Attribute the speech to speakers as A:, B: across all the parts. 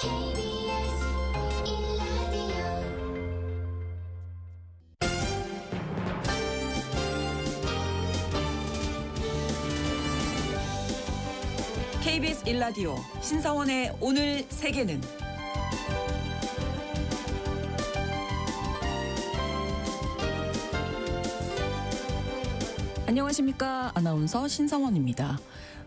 A: KBS 1라디오
B: KBS 1라디오 신성원의 오늘 세계는 안녕하십니까. 아나운서 신성원입니다.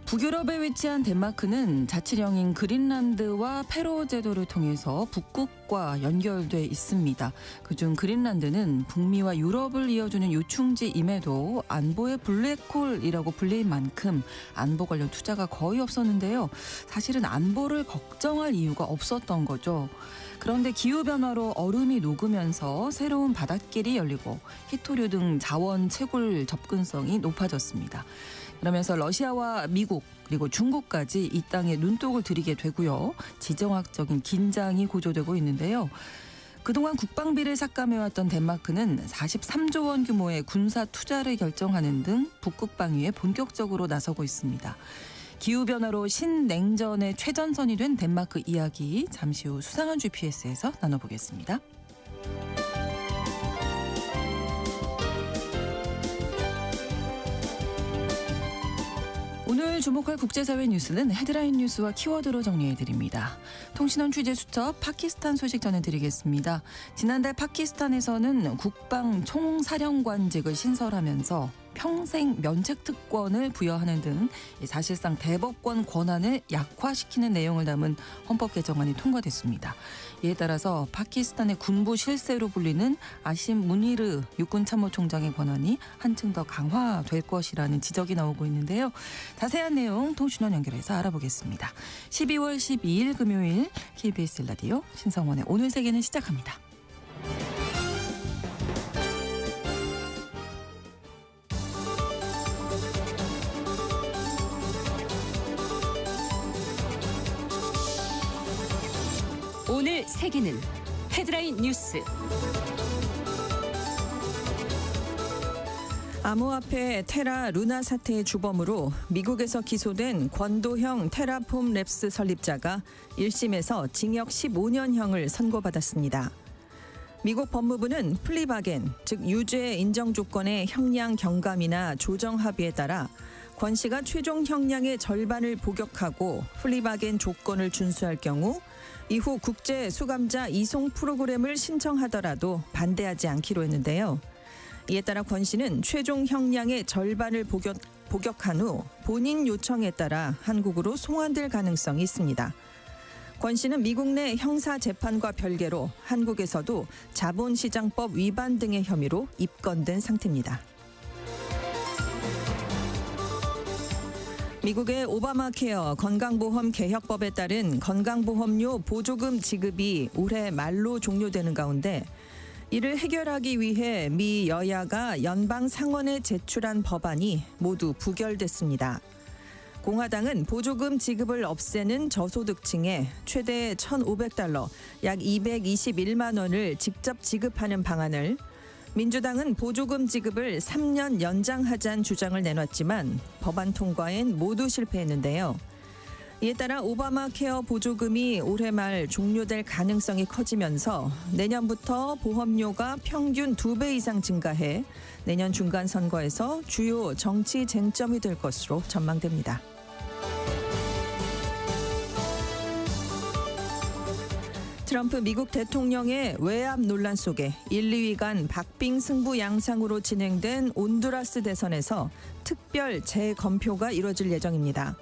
B: 북유럽에 위치한 덴마크는 자치령인 그린란드와 페로 제도를 통해서 북극과 연결돼 있습니다. 그중 그린란드는 북미와 유럽을 이어주는 요충지임에도 안보의 블랙홀이라고 불릴 만큼 안보 관련 투자가 거의 없었는데요. 사실은 안보를 걱정할 이유가 없었던 거죠. 그런데 기후변화로 얼음이 녹으면서 새로운 바닷길이 열리고 희토류 등 자원 채굴 접근성이 높아졌습니다. 그러면서 러시아와 미국 그리고 중국까지 이 땅에 눈독을 들이게 되고요. 지정학적인 긴장이 고조되고 있는데요. 그동안 국방비를 삭감해왔던 덴마크는 43조 원 규모의 군사 투자를 결정하는 등 북극 방위에 본격적으로 나서고 있습니다. 기후변화로 신냉전의 최전선이 된 덴마크 이야기 잠시 후 수상한 GPS에서 나눠보겠습니다. 오늘 주목할 국제사회 뉴스는 헤드라인 뉴스와 키워드로 정리해드립니다. 통신원 취재 수첩 파키스탄 소식 전해드리겠습니다. 지난달 파키스탄에서는 국방총사령관직을 신설하면서 평생 면책특권을 부여하는 등 사실상 대법관 권한을 약화시키는 내용을 담은 헌법 개정안이 통과됐습니다. 이에 따라서 파키스탄의 군부 실세로 불리는 아심 무니르 육군참모총장의 권한이 한층 더 강화될 것이라는 지적이 나오고 있는데요. 자세한 내용 통신원 연결해서 알아보겠습니다. 12월 12일 금요일 KBS 라디오 신성원의 오늘 세계는 시작합니다.
C: 오늘 세계는 헤드라인 뉴스.
D: 암호화폐 테라 루나 사태의 주범으로 미국에서 기소된 권도형 테라폼 랩스 설립자가 1심에서 징역 15년형을 선고받았습니다. 미국 법무부는 플리바겐, 즉 유죄 인정 조건의 형량 경감이나 조정 합의에 따라 권 씨가 최종 형량의 절반을 복역하고 플리바겐 조건을 준수할 경우 이후 국제 수감자 이송 프로그램을 신청하더라도 반대하지 않기로 했는데요. 이에 따라 권 씨는 최종 형량의 절반을 복역한 후 본인 요청에 따라 한국으로 송환될 가능성이 있습니다. 권 씨는 미국 내 형사 재판과 별개로 한국에서도 자본시장법 위반 등의 혐의로 입건된 상태입니다. 미국의 오바마 케어 건강보험 개혁법에 따른 건강보험료 보조금 지급이 올해 말로 종료되는 가운데 이를 해결하기 위해 미 여야가 연방 상원에 제출한 법안이 모두 부결됐습니다. 공화당은 보조금 지급을 없애는 저소득층에 최대 $1,500, 약 221만 원을 직접 지급하는 방안을, 민주당은 보조금 지급을 3년 연장하자는 주장을 내놨지만 법안 통과엔 모두 실패했는데요. 이에 따라 오바마 케어 보조금이 올해 말 종료될 가능성이 커지면서 내년부터 보험료가 평균 2배 이상 증가해 내년 중간 선거에서 주요 정치 쟁점이 될 것으로 전망됩니다. 트럼프 미국 대통령의 외압 논란 속에 1, 2위 간 박빙 승부 양상으로 진행된 온두라스 대선에서 특별 재검표가 이뤄질 예정입니다.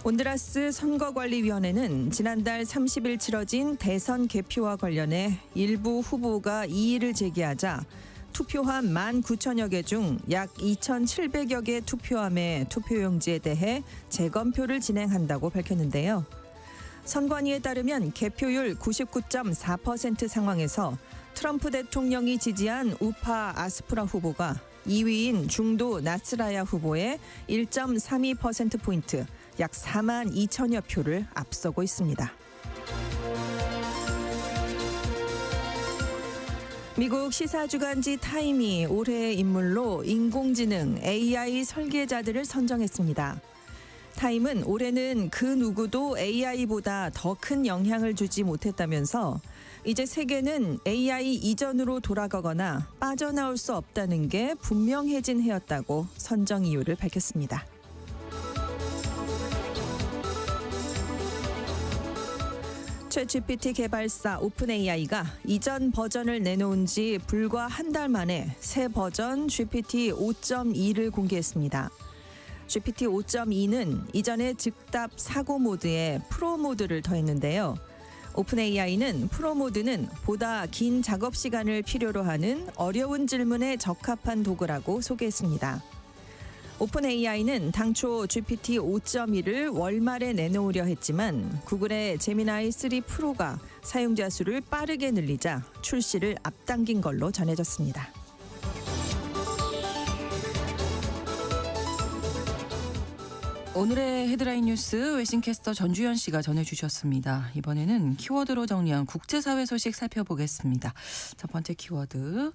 D: 온두라스 선거관리위원회는 지난달 30일 치러진 대선 개표와 관련해 일부 후보가 이의를 제기하자 투표한 19,000여 개 중 약 2,700여 개 투표함의 투표용지에 대해 재검표를 진행한다고 밝혔는데요. 선관위에 따르면 개표율 99.4% 상황에서 트럼프 대통령이 지지한 우파 아스프라 후보가 2위인 중도 나스라야 후보의 1.32%포인트, 약 4만 2천여 표를 앞서고 있습니다. 미국 시사주간지 타임이 올해의 인물로 인공지능 AI 설계자들을 선정했습니다. 타임은 올해는 그 누구도 AI보다 더 큰 영향을 주지 못했다면서 이제 세계는 AI 이전으로 돌아가거나 빠져나올 수 없다는 게 분명해진 해였다고 선정 이유를 밝혔습니다. 챗GPT 개발사 오픈AI가 이전 버전을 내놓은 지 불과 한 달 만에 새 버전 GPT 5.2를 공개했습니다. GPT 5.2는 이전의 즉답 사고 모드에 프로 모드를 더했는데요. 오픈AI는 프로 모드는 보다 긴 작업 시간을 필요로 하는 어려운 질문에 적합한 도구라고 소개했습니다. 오픈AI는 당초 GPT 5.1을 월말에 내놓으려 했지만 구글의 제미나이 3 프로가 사용자 수를 빠르게 늘리자 출시를 앞당긴 걸로 전해졌습니다.
B: 오늘의 헤드라인 뉴스 외신캐스터 전주현 씨가 전해주셨습니다. 이번에는 키워드로 정리한 국제사회 소식 살펴보겠습니다. 첫 번째 키워드.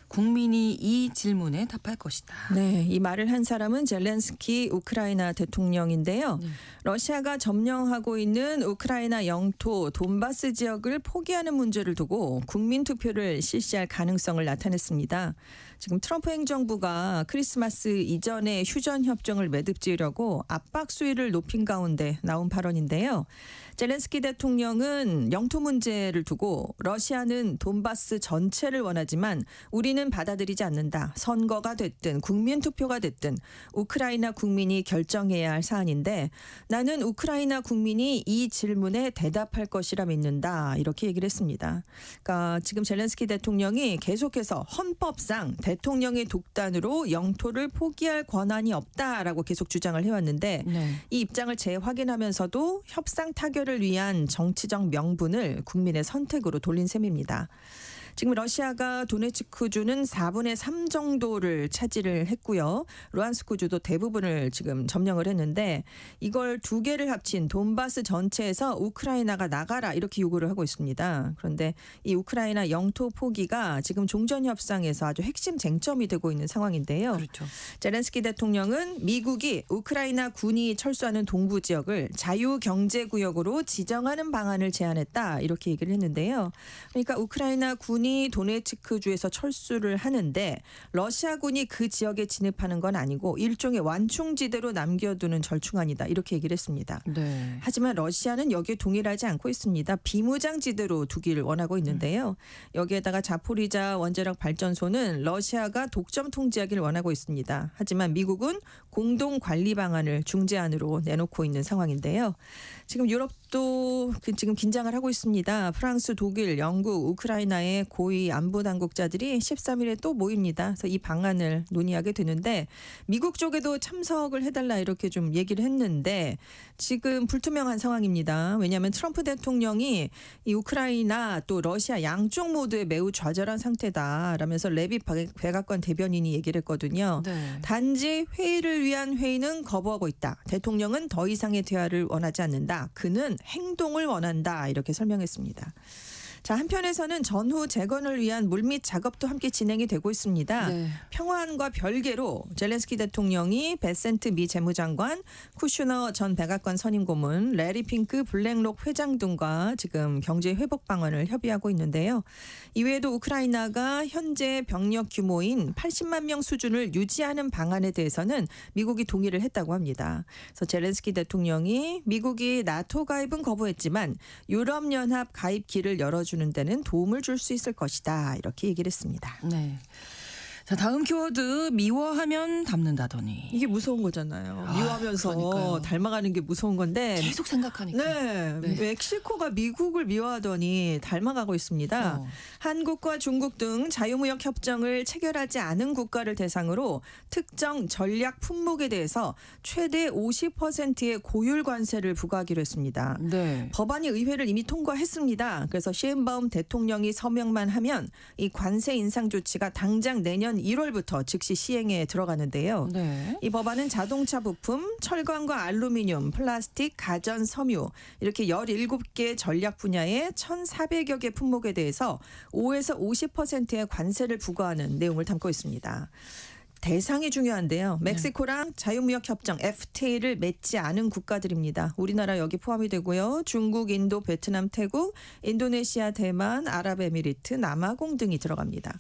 B: 국민이 이 질문에 답할 것이다.
D: 네, 이 말을 한 사람은 젤렌스키 우크라이나 대통령인데요. 러시아가 점령하고 있는 우크라이나 영토 돈바스 지역을 포기하는 문제를 두고 국민 투표를 실시할 가능성을 나타냈습니다. 지금 트럼프 행정부가 크리스마스 이전에 휴전 협정을 매듭지으려고 압박 수위를 높인 가운데 나온 발언인데요. 젤렌스키 대통령은 영토 문제를 두고 러시아는 돈바스 전체를 원하지만 우리는 받아들이지 않는다. 선거가 됐든 국민 투표가 됐든 우크라이나 국민이 결정해야 할 사안인데 나는 우크라이나 국민이 이 질문에 대답할 것이라 믿는다. 이렇게 얘기를 했습니다. 그러니까 지금 젤렌스키 대통령이 계속해서 헌법상 대통령의 독단으로 영토를 포기할 권한이 없다라고 계속 주장을 해왔는데 이 입장을 재확인하면서도 협상 타결을 위한 정치적 명분을 국민의 선택으로 돌린 셈입니다. 지금 러시아가 도네츠크주는 4분의 3 정도를 차지를 했고요. 루안스크주도 대부분을 지금 점령을 했는데 이걸 두 개를 합친 돈바스 전체에서 우크라이나가 나가라 이렇게 요구를 하고 있습니다. 그런데 이 우크라이나 영토 포기가 지금 종전 협상에서 아주 핵심 쟁점이 되고 있는 상황인데요.
B: 그렇죠.
D: 젤렌스키 대통령은 미국이 우크라이나 군이 철수하는 동부 지역을 자유경제구역으로 지정하는 방안을 제안했다 이렇게 얘기를 했는데요. 그러니까 우크라이나 군이 도네츠크주에서 철수를 하는데 러시아군이 그 지역에 진입하는 건 아니고 일종의 완충지대로 남겨두는 절충안이다 이렇게 얘기를 했습니다.
B: 네.
D: 하지만 러시아는 여기에 동의하지 않고 있습니다. 비무장지대로 두기를 원하고 있는데요. 여기에다가 자포리자 원자력 발전소는 러시아가 독점 통제하기를 원하고 있습니다. 하지만 미국은 공동 관리 방안을 중재안으로 내놓고 있는 상황인데요. 지금 유럽도 지금 긴장을 하고 있습니다. 프랑스, 독일, 영국, 우크라이나의 고위 안보 당국자들이 13일에 또 모입니다. 그래서 이 방안을 논의하게 되는데 미국 쪽에도 참석을 해달라 이렇게 좀 얘기를 했는데 지금 불투명한 상황입니다. 왜냐하면 트럼프 대통령이 이 우크라이나 또 러시아 양쪽 모두에 매우 좌절한 상태다라면서 레비 백악관 대변인이 얘기를 했거든요.
B: 네.
D: 단지 회의를 위한 회의는 거부하고 있다. 대통령은 더 이상의 대화를 원하지 않는다. 그는 행동을 원한다. 이렇게 설명했습니다. 자, 한편에서는 전후 재건을 위한 물밑 작업도 함께 진행이 되고 있습니다.
B: 네.
D: 평화안과 별개로 젤렌스키 대통령이 베센트 미 재무장관, 쿠슈너 전 백악관 선임 고문, 레리 핑크 블랙록 회장 등과 지금 경제 회복 방안을 협의하고 있는데요. 이외에도 우크라이나가 현재 병력 규모인 80만 명 수준을 유지하는 방안에 대해서는 미국이 동의를 했다고 합니다. 그래서 젤렌스키 대통령이 미국이 나토 가입은 거부했지만 유럽연합 가입 길을 열어주는 데는 도움을 줄 수 있을 것이다. 이렇게 얘기를 했습니다.
B: 네. 자, 다음 키워드 미워하면 닮는다더니.
D: 이게 무서운 거잖아요. 미워하면서
B: 그러니까요.
D: 닮아가는 게 무서운 건데.
B: 계속 생각하니까.
D: 네,
B: 네.
D: 멕시코가 미국을 미워하더니 닮아가고 있습니다. 한국과 중국 등 자유무역 협정을 체결하지 않은 국가를 대상으로 특정 전략 품목에 대해서 최대 50%의 고율 관세를 부과하기로 했습니다.
B: 네.
D: 법안이 의회를 이미 통과했습니다. 그래서 시앤바움 대통령이 서명만 하면 이 관세 인상 조치가 당장 내년 1월부터 즉시 시행에 들어가는데요.
B: 네.
D: 이 법안은 자동차 부품, 철강과 알루미늄, 플라스틱, 가전, 섬유 이렇게 17개 전략 분야의 1,400여 개 품목에 대해서 5에서 50%의 관세를 부과하는 내용을 담고 있습니다. 대상이 중요한데요. 멕시코랑 자유무역 협정 FTA를 맺지 않은 국가들입니다. 우리나라 여기 포함이 되고요. 중국, 인도, 베트남, 태국, 인도네시아, 대만, 아랍에미리트, 남아공 등이 들어갑니다.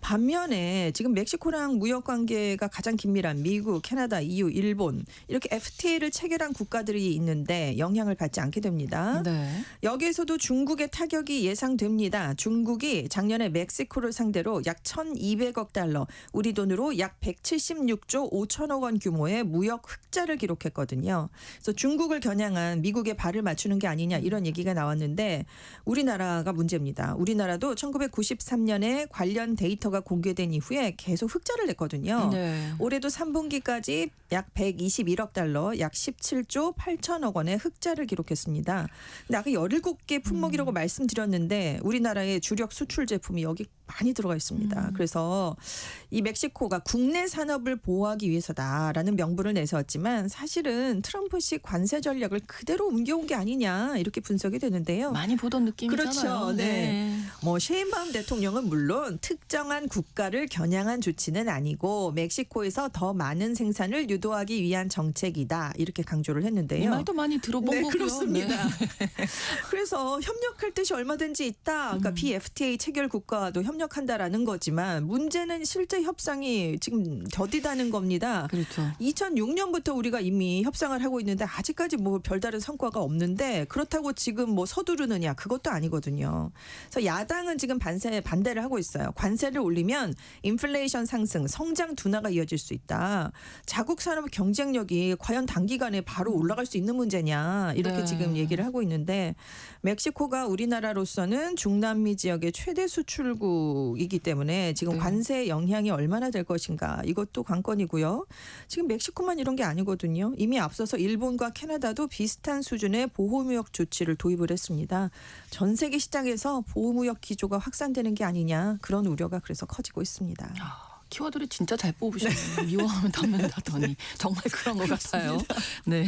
D: 반면에 지금 멕시코랑 무역 관계가 가장 긴밀한 미국, 캐나다, EU, 일본 이렇게 FTA를 체결한 국가들이 있는데 영향을 받지 않게 됩니다.
B: 네.
D: 여기에서도 중국의 타격이 예상됩니다. 중국이 작년에 멕시코를 상대로 약 1,200억 달러, 우리 돈으로 약 176조 5천억 원 규모의 무역 흑자를 기록했거든요. 그래서 중국을 겨냥한 미국의 발을 맞추는 게 아니냐 이런 얘기가 나왔는데 우리나라가 문제입니다. 우리나라도 1993년에 관련 데이터가 공개된 이후에 계속 흑자를 냈거든요.
B: 네.
D: 올해도 3분기까지 약 121억 달러, 약 17조 8천억 원의 흑자를 기록했습니다. 근데 아까 17개 품목이라고 말씀드렸는데 우리나라의 주력 수출 제품이 여기 많이 들어가 있습니다. 그래서 이 멕시코가 국내 산업을 보호하기 위해서다라는 명분을 내세웠지만 사실은 트럼프식 관세 전략을 그대로 옮겨온 게 아니냐 이렇게 분석이 되는데요.
B: 많이 보던 느낌이잖아요.
D: 그렇죠. 네. 뭐 셰인바움 대통령은 물론 특정한 국가를 겨냥한 조치는 아니고 멕시코에서 더 많은 생산을 유도하기 위한 정책이다 이렇게 강조를 했는데요.
B: 이 말도 많이 들어본
D: 네,
B: 거고요.
D: 그렇습니다. 그래서 협력할 뜻이 얼마든지 있다. 그러니까 비FTA 체결 국가와도 협력한다라는 거지만 문제는 실제 협상이 지금 더디다는 겁니다.
B: 그렇죠.
D: 2006년부터 우리가 이미 협상을 하고 있는데 아직까지 뭐 별다른 성과가 없는데 그렇다고 지금 뭐 서두르느냐 그것도 아니거든요. 그래서 야당은 지금 반대를 하고 있어요. 관세를 올리면 인플레이션 상승, 성장 둔화가 이어질 수 있다. 자국 산업 경쟁력이 과연 단기간에 바로 올라갈 수 있는 문제냐 이렇게
B: 네.
D: 지금 얘기를 하고 있는데 멕시코가 우리나라로서는 중남미 지역의 최대 수출국이기 때문에 지금
B: 네.
D: 관세 영향이 얼마나 될 것인가 이것도 관건이고요. 지금 멕시코만 이런 게 아니거든요. 이미 앞서서 일본과 캐나다도 비슷한 수준의 보호무역 조치를 도입을 했습니다. 전 세계 시장에서 보호무역 기조가 확산되는 게 아니냐 그런 우려가 그래서 커지고 있습니다.
B: 키워드를 진짜 잘 뽑으셨네요. 미워하면 닫는다더니 정말 그런 것 같아요. 네,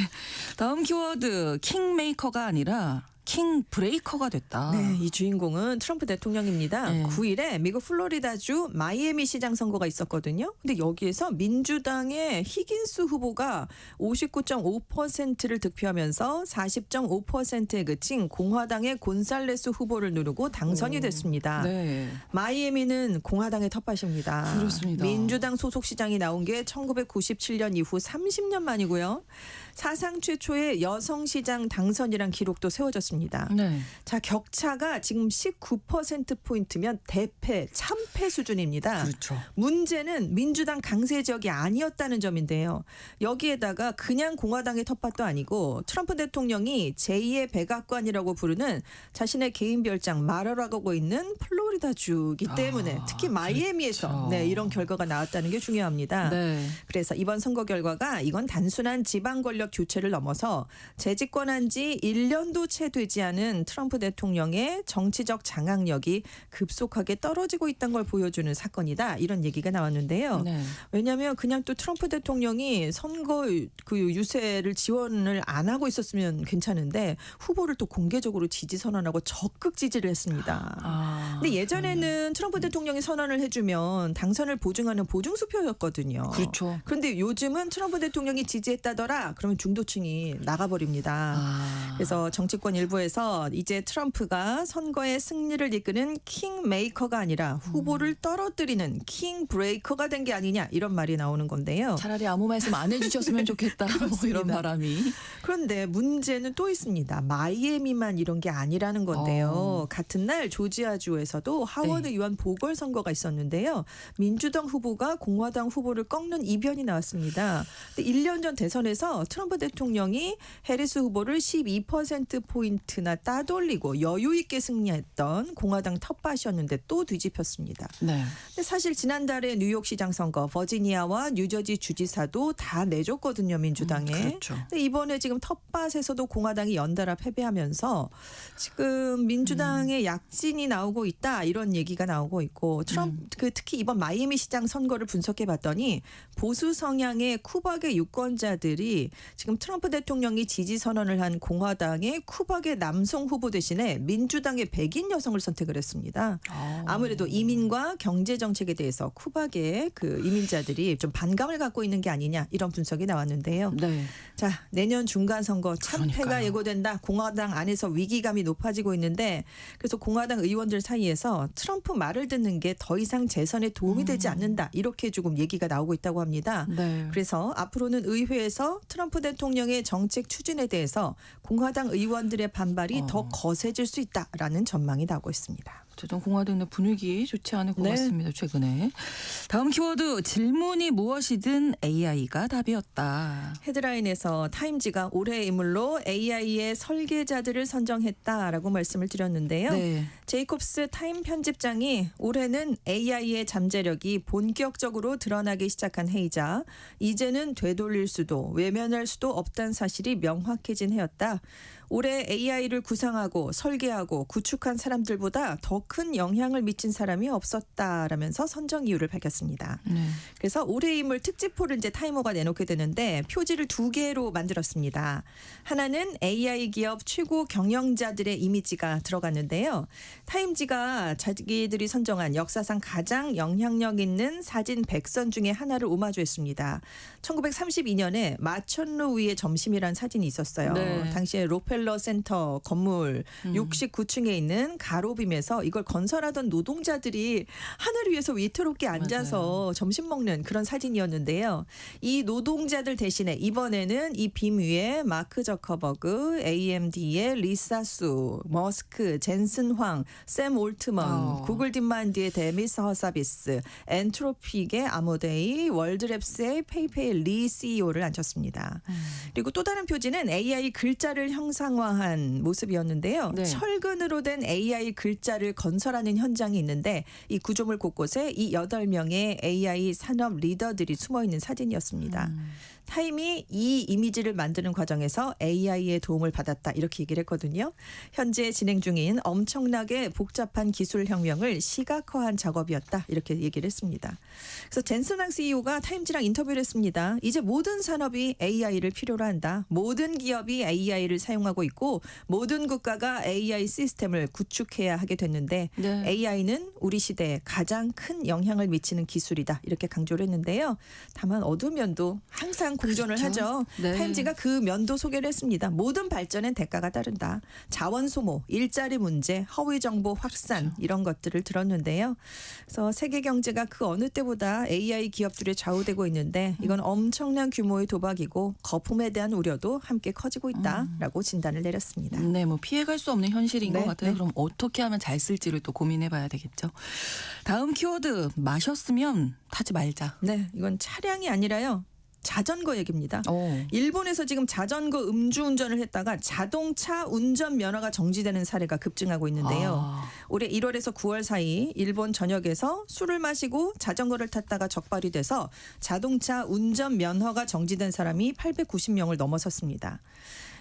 B: 다음 키워드 킹메이커가 아니라 킹 브레이커가 됐다.
D: 네, 이 주인공은 트럼프 대통령입니다.
B: 네.
D: 9일에 미국 플로리다주 마이애미 시장 선거가 있었거든요. 근데 여기에서 민주당의 히긴스 후보가 59.5%를 득표하면서 40.5%에 그친 공화당의 곤살레스 후보를 누르고 당선이 됐습니다.
B: 네.
D: 마이애미는 공화당의 텃밭입니다.
B: 그렇습니다.
D: 민주당 소속 시장이 나온 게 1997년 이후 30년 만이고요. 사상 최초의 여성 시장 당선이란 기록도 세워졌습니다.
B: 네.
D: 자, 격차가 지금 19%포인트면 대패, 참패 수준입니다.
B: 그렇죠.
D: 문제는 민주당 강세 지역이 아니었다는 점인데요. 여기에다가 그냥 공화당의 텃밭도 아니고 트럼프 대통령이 제2의 백악관이라고 부르는 자신의 개인 별장 마러라고 있는 플로리다주이기 때문에 특히 마이애미에서
B: 그렇죠.
D: 네, 이런 결과가 나왔다는 게 중요합니다.
B: 네.
D: 그래서 이번 선거 결과가 이건 단순한 지방 권력 교체를 넘어서 재집권한 지 1년도 채 되지 않은 트럼프 대통령의 정치적 장악력이 급속하게 떨어지고 있다는 걸 보여주는 사건이다. 이런 얘기가 나왔는데요.
B: 네.
D: 왜냐하면 그냥 또 트럼프 대통령이 선거 그 유세를 지원을 안 하고 있었으면 괜찮은데 후보를 또 공개적으로 지지 선언하고 적극 지지를 했습니다. 근데 예전에는 트럼프 대통령이 선언을 해주면 당선을 보증하는 보증수표였거든요.
B: 그렇죠.
D: 그런데 요즘은 트럼프 대통령이 지지했다더라. 그러면 중도층이 나가버립니다. 그래서 정치권 일부에서 이제 트럼프가 선거의 승리를 이끄는 킹메이커가 아니라 후보를 떨어뜨리는 킹브레이커가 된 게 아니냐 이런 말이 나오는 건데요.
B: 차라리 아무 말씀 안 해주셨으면 좋겠다. 뭐 이런 바람이.
D: 그런데 문제는 또 있습니다. 마이애미만 이런 게 아니라는 건데요. 같은 날 조지아주에서도 하워드 의원 보궐선거가 있었는데요. 민주당 후보가 공화당 후보를 꺾는 이변이 나왔습니다. 1년 전 대선에서 트럼프 대통령이 해리스 후보를 12%포인트나 따돌리고 여유 있게 승리했던 공화당 텃밭이었는데 또 뒤집혔습니다.
B: 네.
D: 근데 사실 지난달에 뉴욕시장 선거, 버지니아와 뉴저지 주지사도 다 내줬거든요, 민주당에.
B: 그렇죠.
D: 근데 이번에 지금 텃밭에서도 공화당이 연달아 패배하면서 지금 민주당의 약진이 나오고 있다. 있다 이런 얘기가 나오고 있고 트럼프 특히 이번 마이애미 시장 선거를 분석해 봤더니 보수 성향의 쿠박의 유권자들이 지금 트럼프 대통령이 지지 선언을 한 공화당의 쿠박의 남성 후보 대신에 민주당의 백인 여성을 선택을 했습니다. 아무래도 이민과 경제 정책에 대해서 쿠박의 그 이민자들이 좀 반감을 갖고 있는 게 아니냐 이런 분석이 나왔는데요.
B: 네.
D: 자, 내년 중간 선거 참패가
B: 그러니까요.
D: 예고된다. 공화당 안에서 위기감이 높아지고 있는데 그래서 공화당 의원들 사이에서 트럼프 말을 듣는 게 더 이상 재선에 도움이 되지 않는다. 이렇게 조금 얘기가 나오고 있다고 합니다.
B: 네.
D: 그래서 앞으로는 의회에서 트럼프 대통령의 정책 추진에 대해서 공화당 의원들의 반발이 더 거세질 수 있다라는 전망이 나오고 있습니다.
B: 어쨌든 공화당 내 분위기 좋지 않을 것
D: 네.
B: 같습니다. 최근에. 다음 키워드 질문이 무엇이든 AI가 답이었다.
D: 헤드라인에서 타임지가 올해의 인물로 AI의 설계자들을 선정했다라고 말씀을 드렸는데요.
B: 네.
D: 제이콥스 타임 편집장이 올해는 AI의 잠재력이 본격적으로 드러나기 시작한 해이자 이제는 되돌릴 수도 외면할 수도 없다는 사실이 명확해진 해였다. 올해 AI를 구상하고 설계하고 구축한 사람들보다 더 큰 영향을 미친 사람이 없었다라면서 선정 이유를 밝혔습니다.
B: 네.
D: 그래서 올해의 인물 특집호를 이제 타이머가 내놓게 되는데 표지를 2개로 만들었습니다. 하나는 AI 기업 최고 경영자들의 이미지가 들어갔는데요. 타임지가 자기들이 선정한 역사상 가장 영향력 있는 사진 100선 중에 하나를 오마주했습니다. 1932년에 마천루 위의 점심이라는 사진이 있었어요.
B: 네.
D: 당시에 록펠러 센터 건물 69층에 있는 가로빔에서 이걸 건설하던 노동자들이 하늘 위에서 위태롭게 앉아서 점심 먹는 그런 사진이었는데요. 이 노동자들 대신에 이번에는 이 빔 위에 마크 저커버그, AMD의 리사 수, 머스크, 젠슨 황, 샘 올트먼, 구글 딥마인드의 데미스 허사비스, 엔트로픽의 아모데이, 월드랩스의 페이페이 리 CEO를 앉혔습니다. 그리고 또 다른 표지는 AI 글자를 형상화한 모습이었는데요.
B: 네.
D: 철근으로 된 AI 글자를 건설하는 현장이 있는데 이 구조물 곳곳에 이 8명의 AI 산업 리더들이 숨어 있는 사진이었습니다. 타임이 이 이미지를 만드는 과정에서 AI의 도움을 받았다 이렇게 얘기를 했거든요. 현재 진행 중인 엄청나게 복잡한 기술 혁명을 시각화한 작업이었다 이렇게 얘기를 했습니다. 그래서 젠슨 황 CEO가 타임지랑 인터뷰를 했습니다. 이제 모든 산업이 AI를 필요로 한다. 모든 기업이 AI를 사용하고 있고 모든 국가가 AI 시스템을 구축해야 하게 됐는데
B: 네.
D: AI는 우리 시대에 가장 큰 영향을 미치는 기술이다 이렇게 강조를 했는데요. 다만 어두운 면도 항상 공존을
B: 그렇죠.
D: 하죠.
B: 네.
D: 타임지가 그 면도 소개를 했습니다. 모든 발전엔 대가가 따른다. 자원 소모, 일자리 문제, 허위 정보 확산 이런 것들을 들었는데요. 그래서 세계 경제가 그 어느 때보다 AI 기업들에 좌우되고 있는데 이건 엄청난 규모의 도박이고 거품에 대한 우려도 함께 커지고 있다라고 진단을 내렸습니다.
B: 네, 뭐 피해갈 수 없는 현실인
D: 네,
B: 것 같아요.
D: 네.
B: 그럼 어떻게 하면 잘 쓸지를 또 고민해봐야 되겠죠. 다음 키워드 마셨으면 타지 말자.
D: 네, 이건 차량이 아니라요. 자전거 얘기입니다.
B: 오.
D: 일본에서 지금 자전거 음주운전을 했다가 자동차 운전 면허가 정지되는 사례가 급증하고 있는데요.
B: 아.
D: 올해 1월에서 9월 사이 일본 전역에서 술을 마시고 자전거를 탔다가 적발이 돼서 자동차 운전 면허가 정지된 사람이 890명을 넘어섰습니다.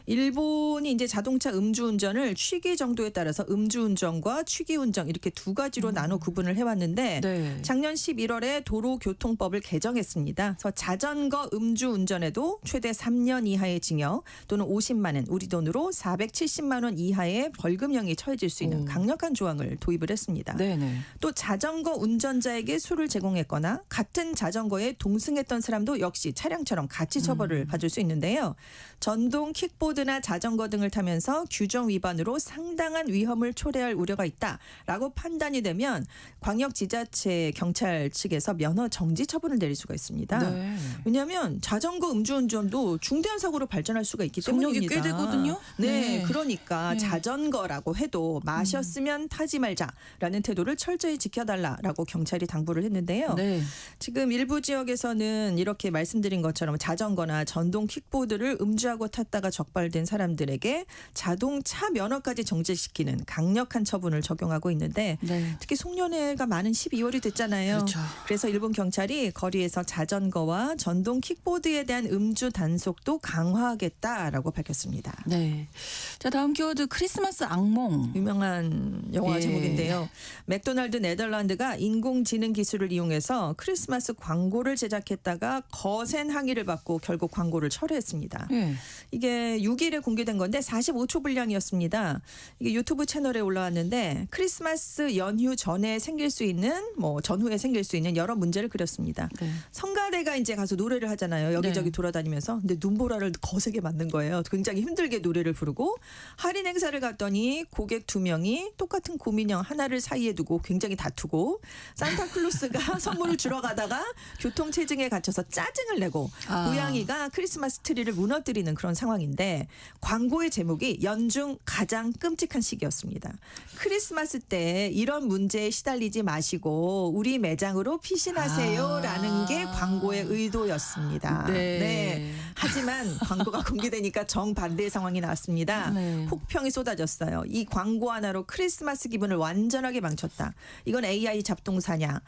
D: 일본이 이제 자동차 음주운전을 취기 정도에 따라서 음주운전과 취기운전 이렇게 두 가지로 나눠 구분을 해왔는데
B: 네.
D: 작년 11월에 도로교통법을 개정했습니다. 그래서 자전거 음주운전에도 최대 3년 이하의 징역 또는 50만 원, 우리 돈으로 470만 원 이하의 벌금형이 처해질 수 있는 강력한 조항을 도입을 했습니다.
B: 네네.
D: 또 자전거 운전자에게 술을 제공했거나 같은 자전거에 동승했던 사람도 역시 차량처럼 같이 처벌을 받을 수 있는데요. 전동 킥보드나 자전거 등을 타면서 규정 위반으로 상당한 위험을 초래할 우려가 있다라고 판단이 되면 광역지자체 경찰 측에서 면허 정지 처분을 내릴 수가 있습니다.
B: 네.
D: 왜냐하면 자전거 음주운전도 중대한 사고로 발전할 수가 있기
B: 속력이
D: 때문입니다.
B: 꽤 되거든요.
D: 네,
B: 네.
D: 그러니까
B: 네.
D: 자전거라고 해도 마셨으면 타지 말자라는 태도를 철저히 지켜달라라고 경찰이 당부를 했는데요.
B: 네.
D: 지금 일부 지역에서는 이렇게 말씀드린 것처럼 자전거나 전동 킥보드를 음주하고 탔다가 적발된 사람들에게 자동차 면허까지 정지시키는 강력한 처분을 적용하고 있는데
B: 네.
D: 특히 송년회가 많은 12월이 됐잖아요.
B: 그렇죠.
D: 그래서 일본 경찰이 거리에서 자전거와 전동 킥보드에 대한 음주 단속도 강화하겠다라고 밝혔습니다.
B: 네. 자, 다음 키워드 크리스마스 악몽.
D: 유명한 영화 영화
B: 예.
D: 제목인데요. 맥도날드 네덜란드가 인공지능 기술을 이용해서 크리스마스 광고를 제작했다가 거센 항의를 받고 결국 광고를 철회했습니다.
B: 예.
D: 이게 6일에 공개된 건데 45초 분량이었습니다. 이게 유튜브 채널에 올라왔는데 크리스마스 연휴 전에 생길 수 있는 전후에 생길 수 있는 여러 문제를 그렸습니다.
B: 네.
D: 성가대가 이제 가서 노래를 하잖아요. 여기저기
B: 네.
D: 돌아다니면서. 근데 눈보라를 거세게 맞는 거예요. 굉장히 힘들게 노래를 부르고 할인 행사를 갔더니 고객 2명이 똑같은 곰인형 하나를 사이에 두고 굉장히 다투고 산타클로스가 선물을 주러 가다가 교통체증에 갇혀서 짜증을 내고
B: 아.
D: 고양이가 크리스마스 트리를 무너뜨리는 그런 상황인데 광고의 제목이 연중 가장 끔찍한 시기였습니다. 크리스마스 때 이런 문제에 시달리지 마시고 우리 매장으로 피신하세요라는 게 광고의 의도였습니다.
B: 네.
D: 하지만 광고가 공개되니까 정반대의 상황이 나왔습니다.
B: 네.
D: 혹평이 쏟아졌어요. 이 광고 하나로 크리스마스 기분을 완전하게 망쳤다. 이건 AI 잡동사니다.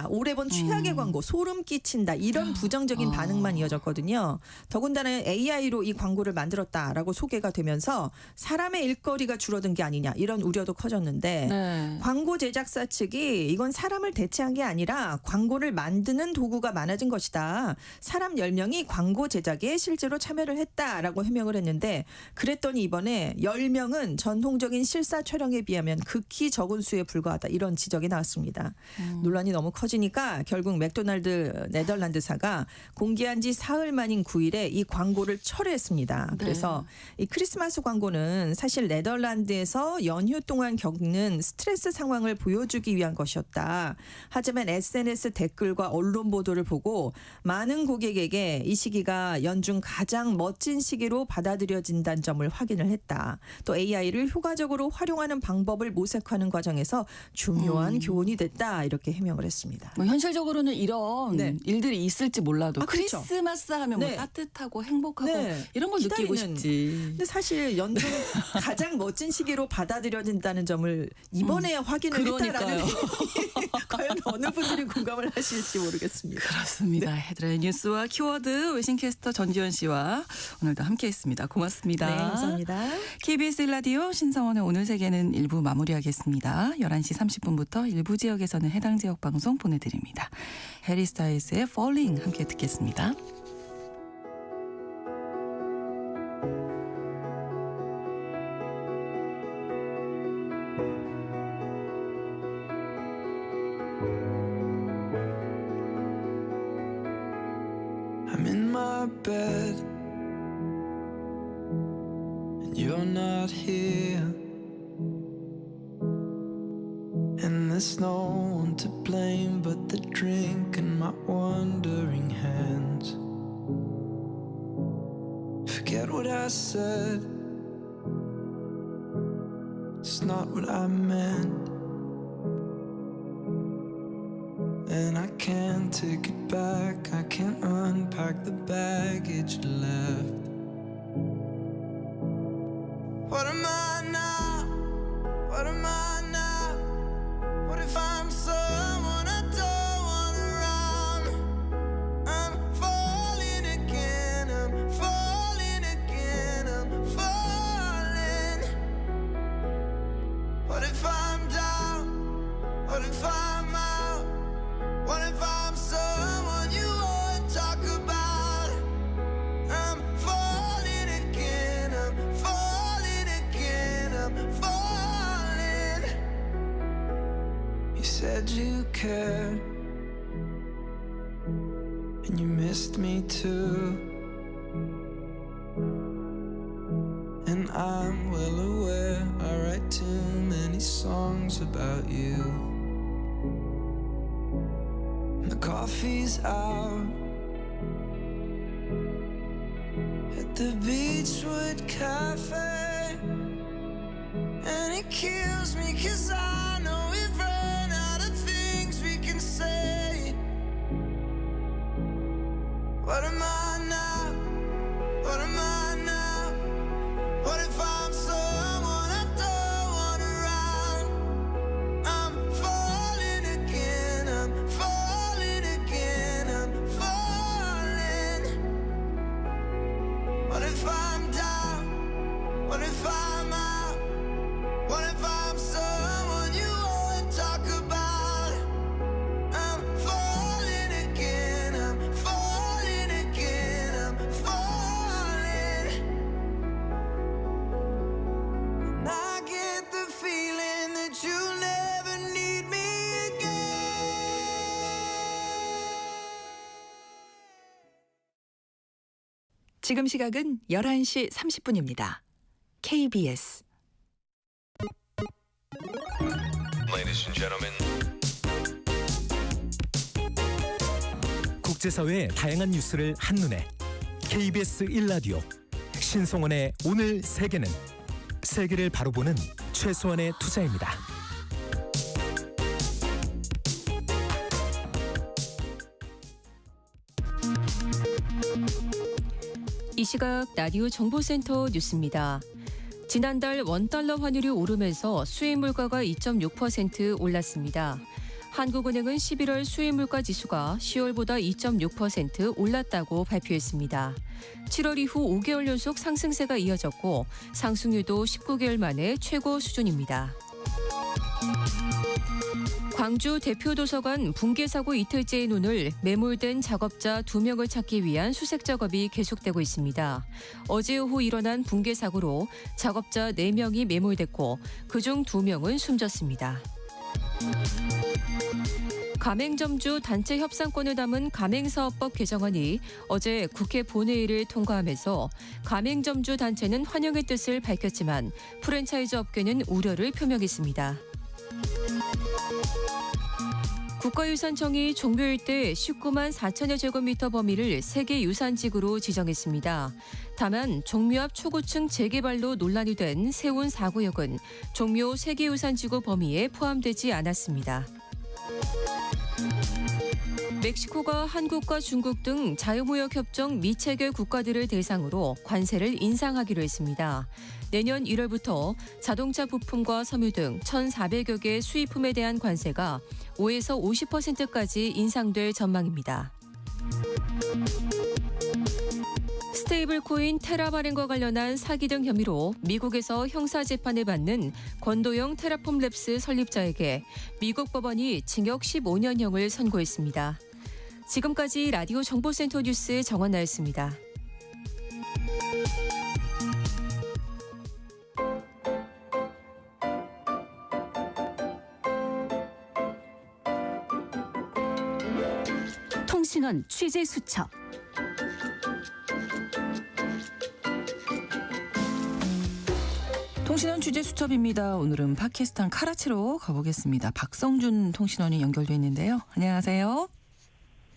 D: 올해 본 최악의 광고, 소름 끼친다. 이런 부정적인 반응만 이어졌거든요. 더군다나 AI로 이 광고를 만들었다라고 소개가 되면서 사람의 일거리가 줄어든 게 아니냐 이런 우려도 커졌는데
B: 네.
D: 광고 제작사 측이 이건 사람을 대체한 게 아니라 광고를 만드는 도구가 많아진 것이다. 사람 10명이 광고 제작에 실제로 참여를 했다라고 해명을 했는데 그랬더니 이번에 10명은 전통적인 실사 촬영에 비하면 극히 적은 수에 불과하다. 이런 지적이 나왔습니다. 논란이 너무 커지니까 결국 맥도날드 네덜란드사가 공개한 지 사흘 만인 9일에 이 광고를 철회했습니다. 그래서 이 크리스마스 광고는 사실 네덜란드에서 연휴 동안 겪는 스트레스 상황을 보여주기 위한 것이었다. 하지만 SNS 댓글과 언론 보도를 보고 많은 고객에게 이 시기가 연중 가장 멋진 시기로 받아들여진다는 점을 확인을 했다. 또 AI를 효과적으로 활용하는 방법을 모색하는 과정에서 중요한 교훈이 됐다. 이렇게 해명을 했습니다.
B: 뭐 현실적으로는 이런
D: 네.
B: 일들이 있을지 몰라도
D: 아, 그렇죠.
B: 크리스마스 하면
D: 네.
B: 뭐 따뜻하고 행복하고
D: 네.
B: 이런 걸 느끼고
D: 기다리는.
B: 싶지.
D: 근데 사실 연중 가장 멋진 시기로 받아들여진다는 점을 이번에야 확인을 했다라는 과연 어느 분들이 공감을 하실지 모르겠습니다.
B: 그렇습니다.
D: 네.
B: 헤드라인 뉴스와 키워드 외신캐스터 전지현 씨와 오늘도 함께했습니다. 고맙습니다.
D: 네, 감사합니다.
B: KBS 1라디오 신성원의 오늘 세계는 1부 마무리하겠습니다. 11시 30분부터 일부 지역에서는 해당 지역 방송 보내드립니다. 해리 스타일스의 Falling 함께 듣겠습니다.
E: I'm in my bed and you're not here, and there's no one to blame but the drink and my wandering hands. Forget what I said, it's not what I meant. And I can't take it back, I can't unpack the baggage left. What am I now? What am I now? What if I'm someone I don't want around? I'm falling again, I'm falling again, I'm falling. What if I'm down? What if I'm out? What if I'm someone you won't talk about? I'm falling again, I'm falling again, I'm falling. You said you cared, and you missed me too. And I'm well aware I write too many songs about you. The coffee's out at the Beachwood Cafe, and it kills me 'cause I know we've run out of things we can say. What am I now? What am I now? What if I'm someone I don't want around? I'm falling again, I'm falling again, I'm falling. What if I'm down? What if I'm out? What if I'm so
F: 지금 시각은 11시 30분입니다. KBS
G: Ladies and gentlemen.
H: 국제사회의 다양한 뉴스를 한눈에 KBS 1라디오 신성원의 오늘 세계는 세계를 바로 보는 최소한의 투자입니다.
C: 이 시각 라디오 정보센터 뉴스입니다. 지난달 원달러 환율이 오르면서 수입 물가가 2.6% 올랐습니다. 한국은행은 11월 수입 물가 지수가 10월보다 2.6% 올랐다고 발표했습니다. 7월 이후 5개월 연속 상승세가 이어졌고 상승률도 19개월 만에 최고 수준입니다. 광주 대표도서관 붕괴 사고 이틀째인 오늘 매몰된 작업자 2명을 찾기 위한 수색 작업이 계속되고 있습니다. 어제 오후 일어난 붕괴 사고로 작업자 4명이 매몰됐고 그중 2명은 숨졌습니다. 가맹점주 단체 협상권을 담은 가맹사업법 개정안이 어제 국회 본회의를 통과하면서 가맹점주 단체는 환영의 뜻을 밝혔지만 프랜차이즈 업계는 우려를 표명했습니다. 국가유산청이 종묘일대 19만 4천여 제곱미터 범위를 세계유산지구로 지정했습니다. 다만 종묘 앞 초고층 재개발로 논란이 된 세운 4구역은 종묘 세계유산지구 범위에 포함되지 않았습니다. 멕시코가 한국과 중국 등 자유무역협정 미체결 국가들을 대상으로 관세를 인상하기로 했습니다. 내년 1월부터 자동차 부품과 섬유 등 1,400여 개 수입품에 대한 관세가 5에서 50%까지 인상될 전망입니다. 스테이블 코인 테라 발행과 관련한 사기 등 혐의로 미국에서 형사 재판을 받는 권도영 테라폼 랩스 설립자에게 미국 법원이 징역 15년형을 선고했습니다. 지금까지 라디오 정보센터 뉴스 정원나였습니다. 통신원 취재 수첩.
B: 통신원 취재 수첩입니다. 오늘은 파키스탄 카라치로 가보겠습니다. 박성준 통신원이 연결돼 있는데요. 안녕하세요.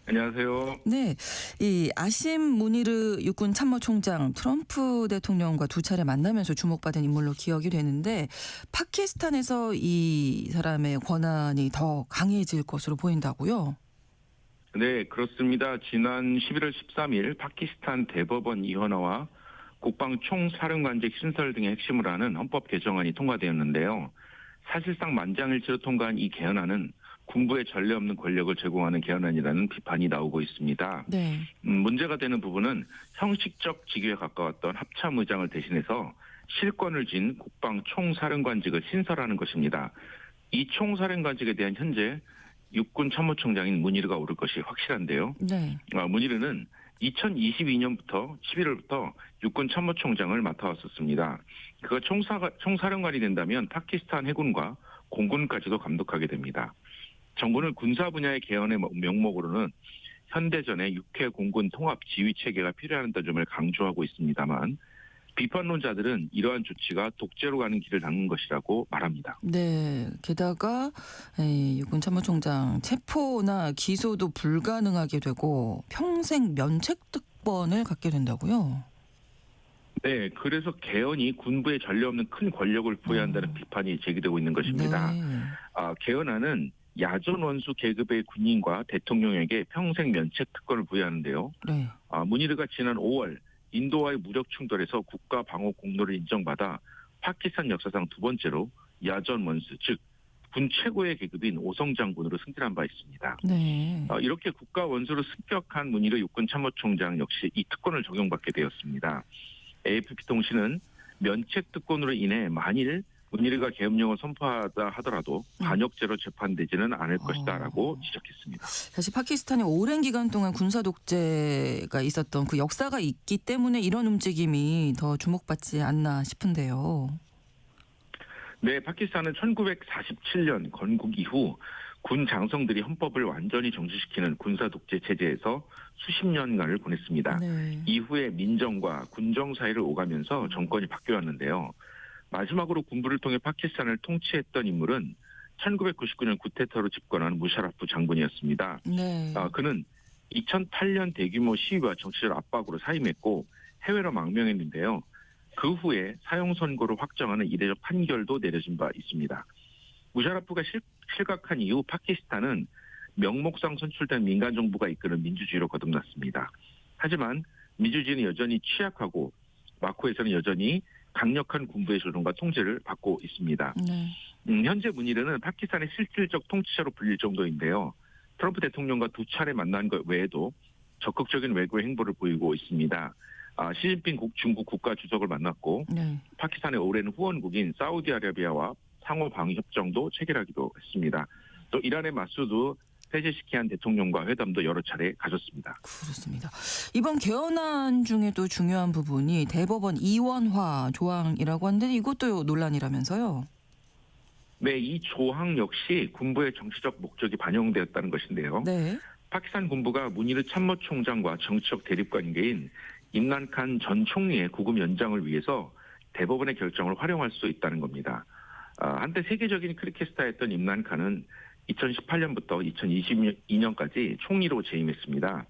I: 안녕하세요.
B: 네, 이 아심 무니르 육군 참모총장 트럼프 대통령과 두 차례 만나면서 주목받은 인물로 기억이 되는데 파키스탄에서 이 사람의 권한이 더 강해질 것으로 보인다고요?
I: 네, 그렇습니다. 지난 11월 13일 파키스탄 대법원 이원화와 국방총사령관직 신설 등의 핵심을 하는 헌법 개정안이 통과되었는데요. 사실상 만장일치로 통과한 이 개헌안은 군부에 전례 없는 권력을 제공하는 개헌안이라는 비판이 나오고 있습니다.
B: 네.
I: 문제가 되는 부분은 형식적 직위에 가까웠던 합참의장을 대신해서 실권을 쥔 국방총사령관직을 신설하는 것입니다. 이 총사령관직에 대한 현재 육군 참모총장인 무니르가 오를 것이 확실한데요.
B: 네.
I: 무니르는 2022년부터 11월부터 육군 참모총장을 맡아왔었습니다. 그가 총사령관이 된다면 파키스탄 해군과 공군까지도 감독하게 됩니다. 정부는 군사 분야의 개헌의 명목으로는 현대전의 육해 공군 통합 지휘 체계가 필요하다는 점을 강조하고 있습니다만 비판론자들은 이러한 조치가 독재로 가는 길을 닦는 것이라고 말합니다.
B: 네. 게다가 육군 참모총장 체포나 기소도 불가능하게 되고 평생 면책특권을 갖게 된다고요?
I: 네. 그래서 개헌이 군부에 전례 없는 큰 권력을 부여한다는 비판이 제기되고 있는 것입니다.
B: 네.
I: 개헌안은 야전 원수 계급의 군인과 대통령에게 평생 면책 특권을 부여하는데요.
B: 네.
I: 무니르가 지난 5월 인도와의 무력 충돌에서 국가 방어 공로를 인정받아 파키스탄 역사상 두 번째로 야전 원수, 즉 군 최고의 계급인 오성 장군으로 승진한 바 있습니다.
B: 네.
I: 이렇게 국가 원수로 습격한 무니르 육군 참모총장 역시 이 특권을 적용받게 되었습니다. AFP 통신은 면책 특권으로 인해 만일 무니르가 계엄령을 선포하다 하더라도 반역죄로 재판되지는 않을 것이다라고 지적했습니다.
B: 사실 파키스탄이 오랜 기간 동안 군사 독재가 있었던 그 역사가 있기 때문에 이런 움직임이 더 주목받지 않나 싶은데요.
I: 네, 파키스탄은 1947년 건국 이후 군 장성들이 헌법을 완전히 정지시키는 군사 독재 체제에서 수십 년간을 보냈습니다.
B: 네.
I: 이후에 민정과 군정 사이를 오가면서 정권이 바뀌었는데요. 마지막으로 군부를 통해 파키스탄을 통치했던 인물은 1999년 쿠데타로 집권한 무샤라프 장군이었습니다.
B: 네.
I: 그는 2008년 대규모 시위와 정치적 압박으로 사임했고 해외로 망명했는데요. 그 후에 사형 선고를 확정하는 이례적 판결도 내려진 바 있습니다. 무샤라프가 실각한 이후 파키스탄은 명목상 선출된 민간 정부가 이끄는 민주주의로 거듭났습니다. 하지만 민주주의는 여전히 취약하고 마코에서는 여전히 강력한 군부의 조종과 통제를 받고 있습니다.
B: 네.
I: 현재 문희르는 파키스탄의 실질적 통치자로 불릴 정도인데요. 트럼프 대통령과 두 차례 만난 것 외에도 적극적인 외교 행보를 보이고 있습니다. 시진핑 중국 국가주석을 만났고
B: 네.
I: 파키스탄의 오랜 후원국인 사우디아라비아와 상호 방위 협정도 체결하기도 했습니다. 또 이란의 마수드 페제시키안 대통령과 회담도 여러 차례 가졌습니다.
B: 그렇습니다. 이번 개헌안 중에도 중요한 부분이 대법원 이원화 조항이라고 하는데 이것도 논란이라면서요?
I: 네, 이 조항 역시 군부의 정치적 목적이 반영되었다는 것인데요.
B: 네.
I: 파키스탄 군부가 문희르 참모총장과 정치적 대립관계인 임란칸 전 총리의 구금 연장을 위해서 대법원의 결정을 활용할 수 있다는 겁니다. 한때 세계적인 크리켓스타였던 임란칸은 2018년부터 2022년까지 총리로 재임했습니다.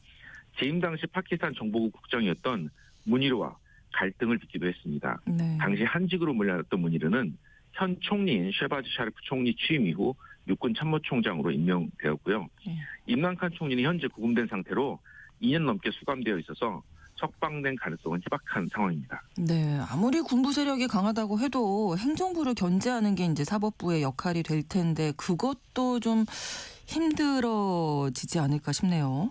I: 재임 당시 파키스탄 정보국 국장이었던 문희르와 갈등을 빚기도 했습니다.
B: 네.
I: 당시 한직으로 물러났던 문희르는 현 총리인 쉐바즈 샤리프 총리 취임 이후 육군 참모총장으로 임명되었고요.
B: 네.
I: 임란칸 총리는 현재 구금된 상태로 2년 넘게 수감되어 있어서 석방된 가능성은 희박한 상황입니다.
B: 네, 아무리 군부 세력이 강하다고 해도 행정부를 견제하는 게 이제 사법부의 역할이 될 텐데 그것도 좀 힘들어지지 않을까 싶네요.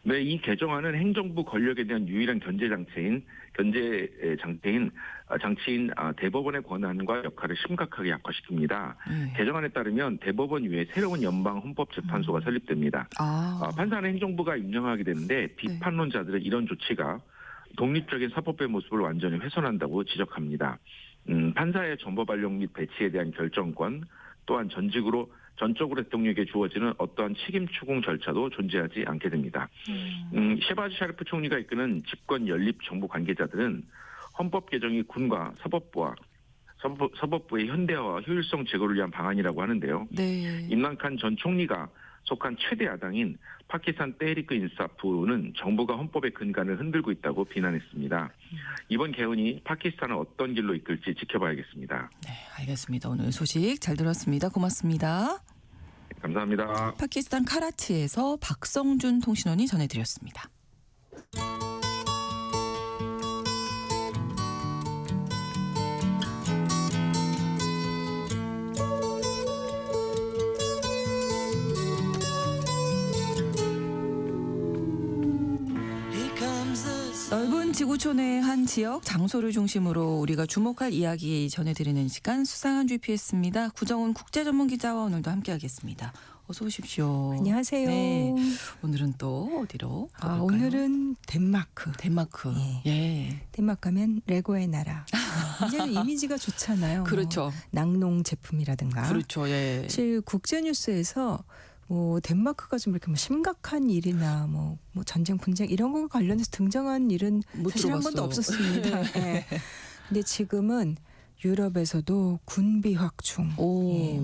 I: 네, 이 개정안은 행정부 권력에 대한 유일한 견제 장치인 대법원의 권한과 역할을 심각하게 약화시킵니다. 개정안에 따르면 대법원 위에 새로운 연방 헌법재판소가 설립됩니다. 판사는 행정부가 임명하게 되는데 비판론자들은 이런 조치가 독립적인 사법부의 모습을 완전히 훼손한다고 지적합니다. 판사의 전법 발령 및 배치에 대한 결정권, 또한 전적으로 대통령에게 주어지는 어떠한 책임 추궁 절차도 존재하지 않게 됩니다. 쉐바즈 샤리프 총리가 이끄는 집권 연립 정부 관계자들은 헌법 개정이 군과 사법부의 현대화와 효율성 제고를 위한 방안이라고 하는데요.
B: 네.
I: 임란칸 전 총리가 속한 최대 야당인 파키스탄 테헤리크 인사프는 정부가 헌법의 근간을 흔들고 있다고 비난했습니다. 이번 개헌이 파키스탄을 어떤 길로 이끌지 지켜봐야겠습니다.
B: 네, 알겠습니다. 오늘 소식 잘 들었습니다. 고맙습니다.
I: 감사합니다.
B: 파키스탄 카라치에서 박성준 통신원이 전해드렸습니다. 넓은 지구촌의 한 지역, 장소를 중심으로 우리가 주목할 이야기 전해드리는 시간 수상한 GPS입니다. 구정훈 국제전문기자와 오늘도 함께하겠습니다. 어서 오십시오.
J: 안녕하세요.
B: 네. 오늘은 또 어디로 가볼까요?
J: 오늘은 덴마크.
B: 덴마크. 예.
J: 덴마크 하면 레고의 나라. 이제는 이미지가 좋잖아요.
B: 그렇죠.
J: 낙농 제품이라든가.
B: 그렇죠. 예.
J: 사실 국제뉴스에서 덴마크가 좀 이렇게 심각한 일이나 뭐 전쟁 분쟁 이런 거와 관련해서 등장한 일은 사실 한 번도 없었습니다. 네. 근데 지금은 유럽에서도 군비 확충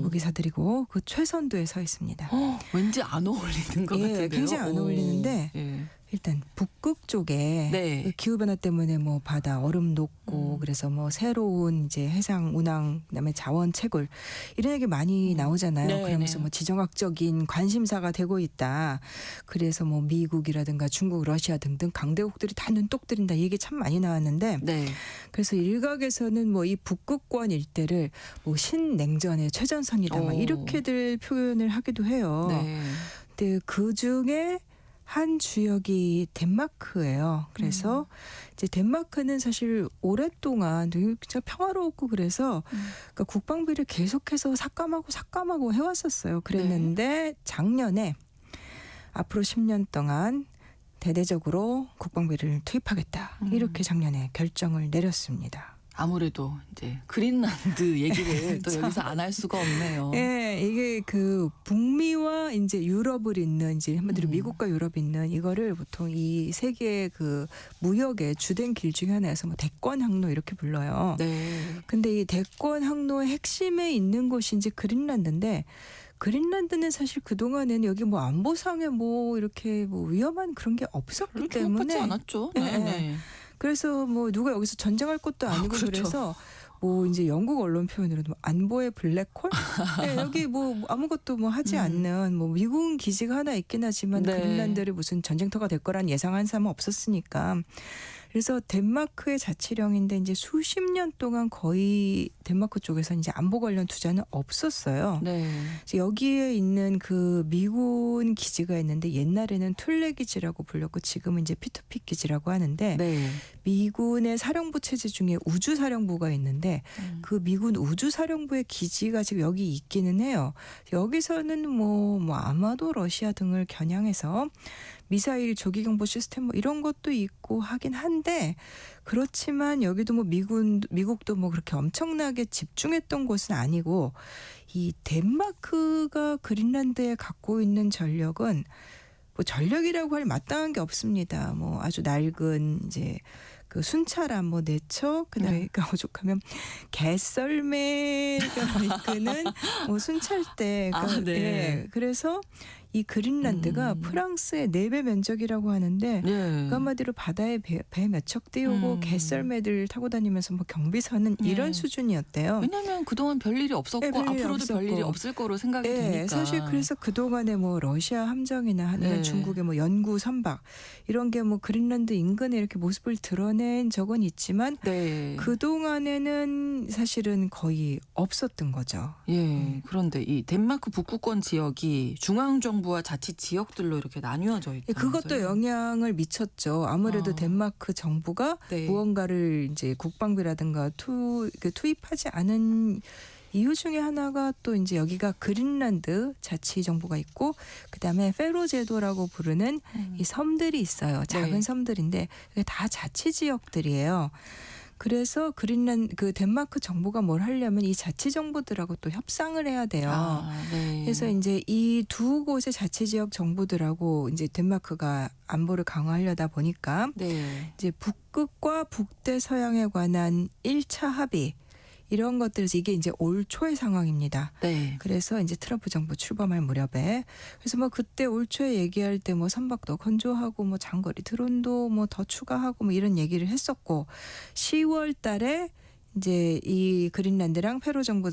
J: 무기사들이고 그 최선두에 서 있습니다.
B: 왠지 안 어울리는 것 같은데요.
J: 굉장히 안 어울리는데 일단 북극 쪽에 그 기후 변화 때문에 뭐 바다 얼음 녹고 그래서 뭐 새로운 이제 해상 운항 그다음에 자원 채굴 이런 얘기 많이 나오잖아요. 그러면서 뭐 지정학적인 관심사가 되고 있다. 그래서 뭐 미국이라든가 중국, 러시아 등등 강대국들이 다 눈독 들인다 얘기 참 많이 나왔는데 그래서 일각에서는 뭐 이 북극권 일대를 뭐 신냉전의 최전선이다 막 이렇게들 표현을 하기도 해요. 근데 그 중에 한 주역이 덴마크예요. 그래서 이제 덴마크는 사실 오랫동안 되게 진짜 평화로웠고 그래서 그러니까 국방비를 계속해서 삭감하고 해왔었어요. 그랬는데 작년에 앞으로 10년 동안 대대적으로 국방비를 투입하겠다. 이렇게 작년에 결정을 내렸습니다.
B: 아무래도 이제 그린란드 얘기를 또 여기서 안 할 수가 없네요.
J: 예, 이게 그 북미와 이제 유럽을 잇는 이제 한마디로 미국과 유럽이 있는 이거를 보통 이 세계의 그 무역의 주된 길 중에 하나여서 뭐 대권 항로 이렇게 불러요.
B: 네.
J: 근데 이 대권 항로의 핵심에 있는 곳이 이제 그린란드인데 그린란드는 사실 그동안에는 여기 뭐 안보상에 뭐 이렇게 뭐 위험한 그런 게 없었기
B: 주목받지
J: 때문에
B: 않았죠.
J: 네,
B: 네. 네.
J: 그래서 뭐 누가 여기서 전쟁할 것도 아니고
B: 그렇죠.
J: 그래서 뭐 이제 영국 언론 표현으로도 안보의 블랙홀? 네, 여기 뭐 아무것도 뭐 하지 않는 뭐 미군 기지가 하나 있긴 하지만
B: 네.
J: 그린란드를 무슨 전쟁터가 될 거란 예상한 사람은 없었으니까. 그래서 덴마크의 자치령인데 이제 수십 년 동안 거의 덴마크 쪽에서 이제 안보 관련 투자는 없었어요.
B: 네.
J: 여기에 있는 그 미군 기지가 있는데 옛날에는 툴레 기지라고 불렸고 지금은 이제 P2P 기지라고 하는데
B: 네.
J: 미군의 사령부 체제 중에 우주사령부가 있는데 그 미군 우주사령부의 기지가 지금 여기 있기는 해요. 여기서는 뭐 아마도 러시아 등을 겨냥해서 미사일 조기경보 시스템 뭐 이런 것도 있고 하긴 한데 그렇지만 여기도 뭐 미국도 뭐 그렇게 엄청나게 집중했던 곳은 아니고 이 덴마크가 그린란드에 갖고 있는 전력은 뭐 전력이라고 할 마땅한 게 없습니다. 뭐 아주 낡은 이제 그 순찰함 뭐 4척 그다음에 오죽하면 개썰매가 이끄는 뭐 순찰대
B: 네.
J: 예, 그래서 이 그린란드가 프랑스의 4배 면적이라고 하는데 그 한마디로 바다에 배 몇 척 띄우고 개썰매들 타고 다니면서 뭐 경비선은 이런 수준이었대요.
B: 왜냐하면 그동안 별일이 없었고
J: 네, 별일이
B: 앞으로도
J: 없었고.
B: 별일이 없을 거로 생각이
J: 네,
B: 되니까.
J: 사실 그래서 그동안에 뭐 러시아 함정이나 아니면
B: 네.
J: 중국의 뭐 연구 선박 이런 게 뭐 그린란드 인근에 이렇게 모습을 드러낸 적은 있지만
B: 네.
J: 그동안에는 사실은 거의 없었던 거죠.
B: 예. 그런데 이 덴마크 북구권 지역이 중앙 정부와 자치 지역들로 이렇게 나뉘어져 있다.
J: 그것도 영향을 미쳤죠. 아무래도 덴마크 정부가
B: 네.
J: 무언가를 이제 국방비라든가 투입하지 않은 이유 중에 하나가 또 이제 여기가 그린란드 자치 정부가 있고 그다음에 페로 제도라고 부르는 이 섬들이 있어요. 작은
B: 네.
J: 섬들인데 이게 다 자치 지역들이에요. 그래서 그 덴마크 정부가 뭘 하려면 이 자치 정부들하고 또 협상을 해야 돼요.
B: 네.
J: 그래서 이제 이 두 곳의 자치 지역 정부들하고 이제 덴마크가 안보를 강화하려다 보니까
B: 네.
J: 이제 북극과 북대 서양에 관한 1차 합의 이런 것들에서 이게 이제 올 초의 상황입니다.
B: 네.
J: 그래서 이제 트럼프 정부 출범할 무렵에 그래서 뭐 그때 올 초에 얘기할 때 뭐 선박도 건조하고 뭐 장거리 드론도 뭐 더 추가하고 뭐 이런 얘기를 했었고 10월 달에 이제 이 그린란드랑 페로제도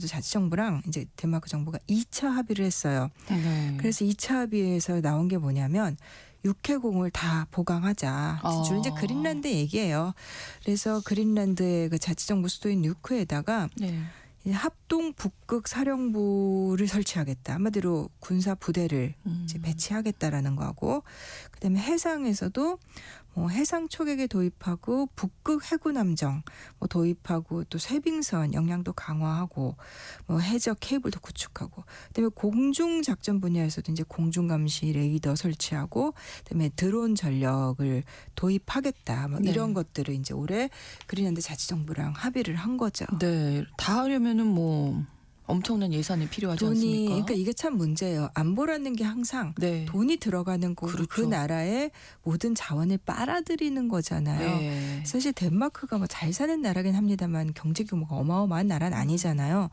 J: 자치정부랑 이제 덴마크 정부가 2차 합의를 했어요.
B: 네.
J: 그래서 2차 합의에서 나온 게 뭐냐면 육해공을 다 보강하자. 주로 이제 그린란드 얘기예요. 그래서 그린란드의 그 자치정부 수도인 뉴크에다가
B: 네.
J: 합동 북극 사령부를 설치하겠다. 한마디로 군사 부대를 이제 배치하겠다라는 거하고 그다음에 해상에서도 뭐 해상 초계기 도입하고 북극 해군 함정 뭐 도입하고 또 쇄빙선 역량도 강화하고 뭐 해적 케이블도 구축하고 그다음에 공중 작전 분야에서도 이제 공중 감시 레이더 설치하고 그다음에 드론 전력을 도입하겠다. 뭐 이런 것들을 이제 올해 그린란드 자치정부랑 합의를 한 거죠.
B: 네. 다 하려면은 뭐 엄청난 예산이 필요하지 않습니까?
J: 그러니까 이게 참 문제예요. 안보라는 게 항상
B: 네.
J: 돈이 들어가는 거고
B: 그렇죠.
J: 그 나라의 모든 자원을 빨아들이는 거잖아요.
B: 네.
J: 사실 덴마크가 뭐 잘 사는 나라긴 합니다만 경제 규모가 어마어마한 나라는 아니잖아요.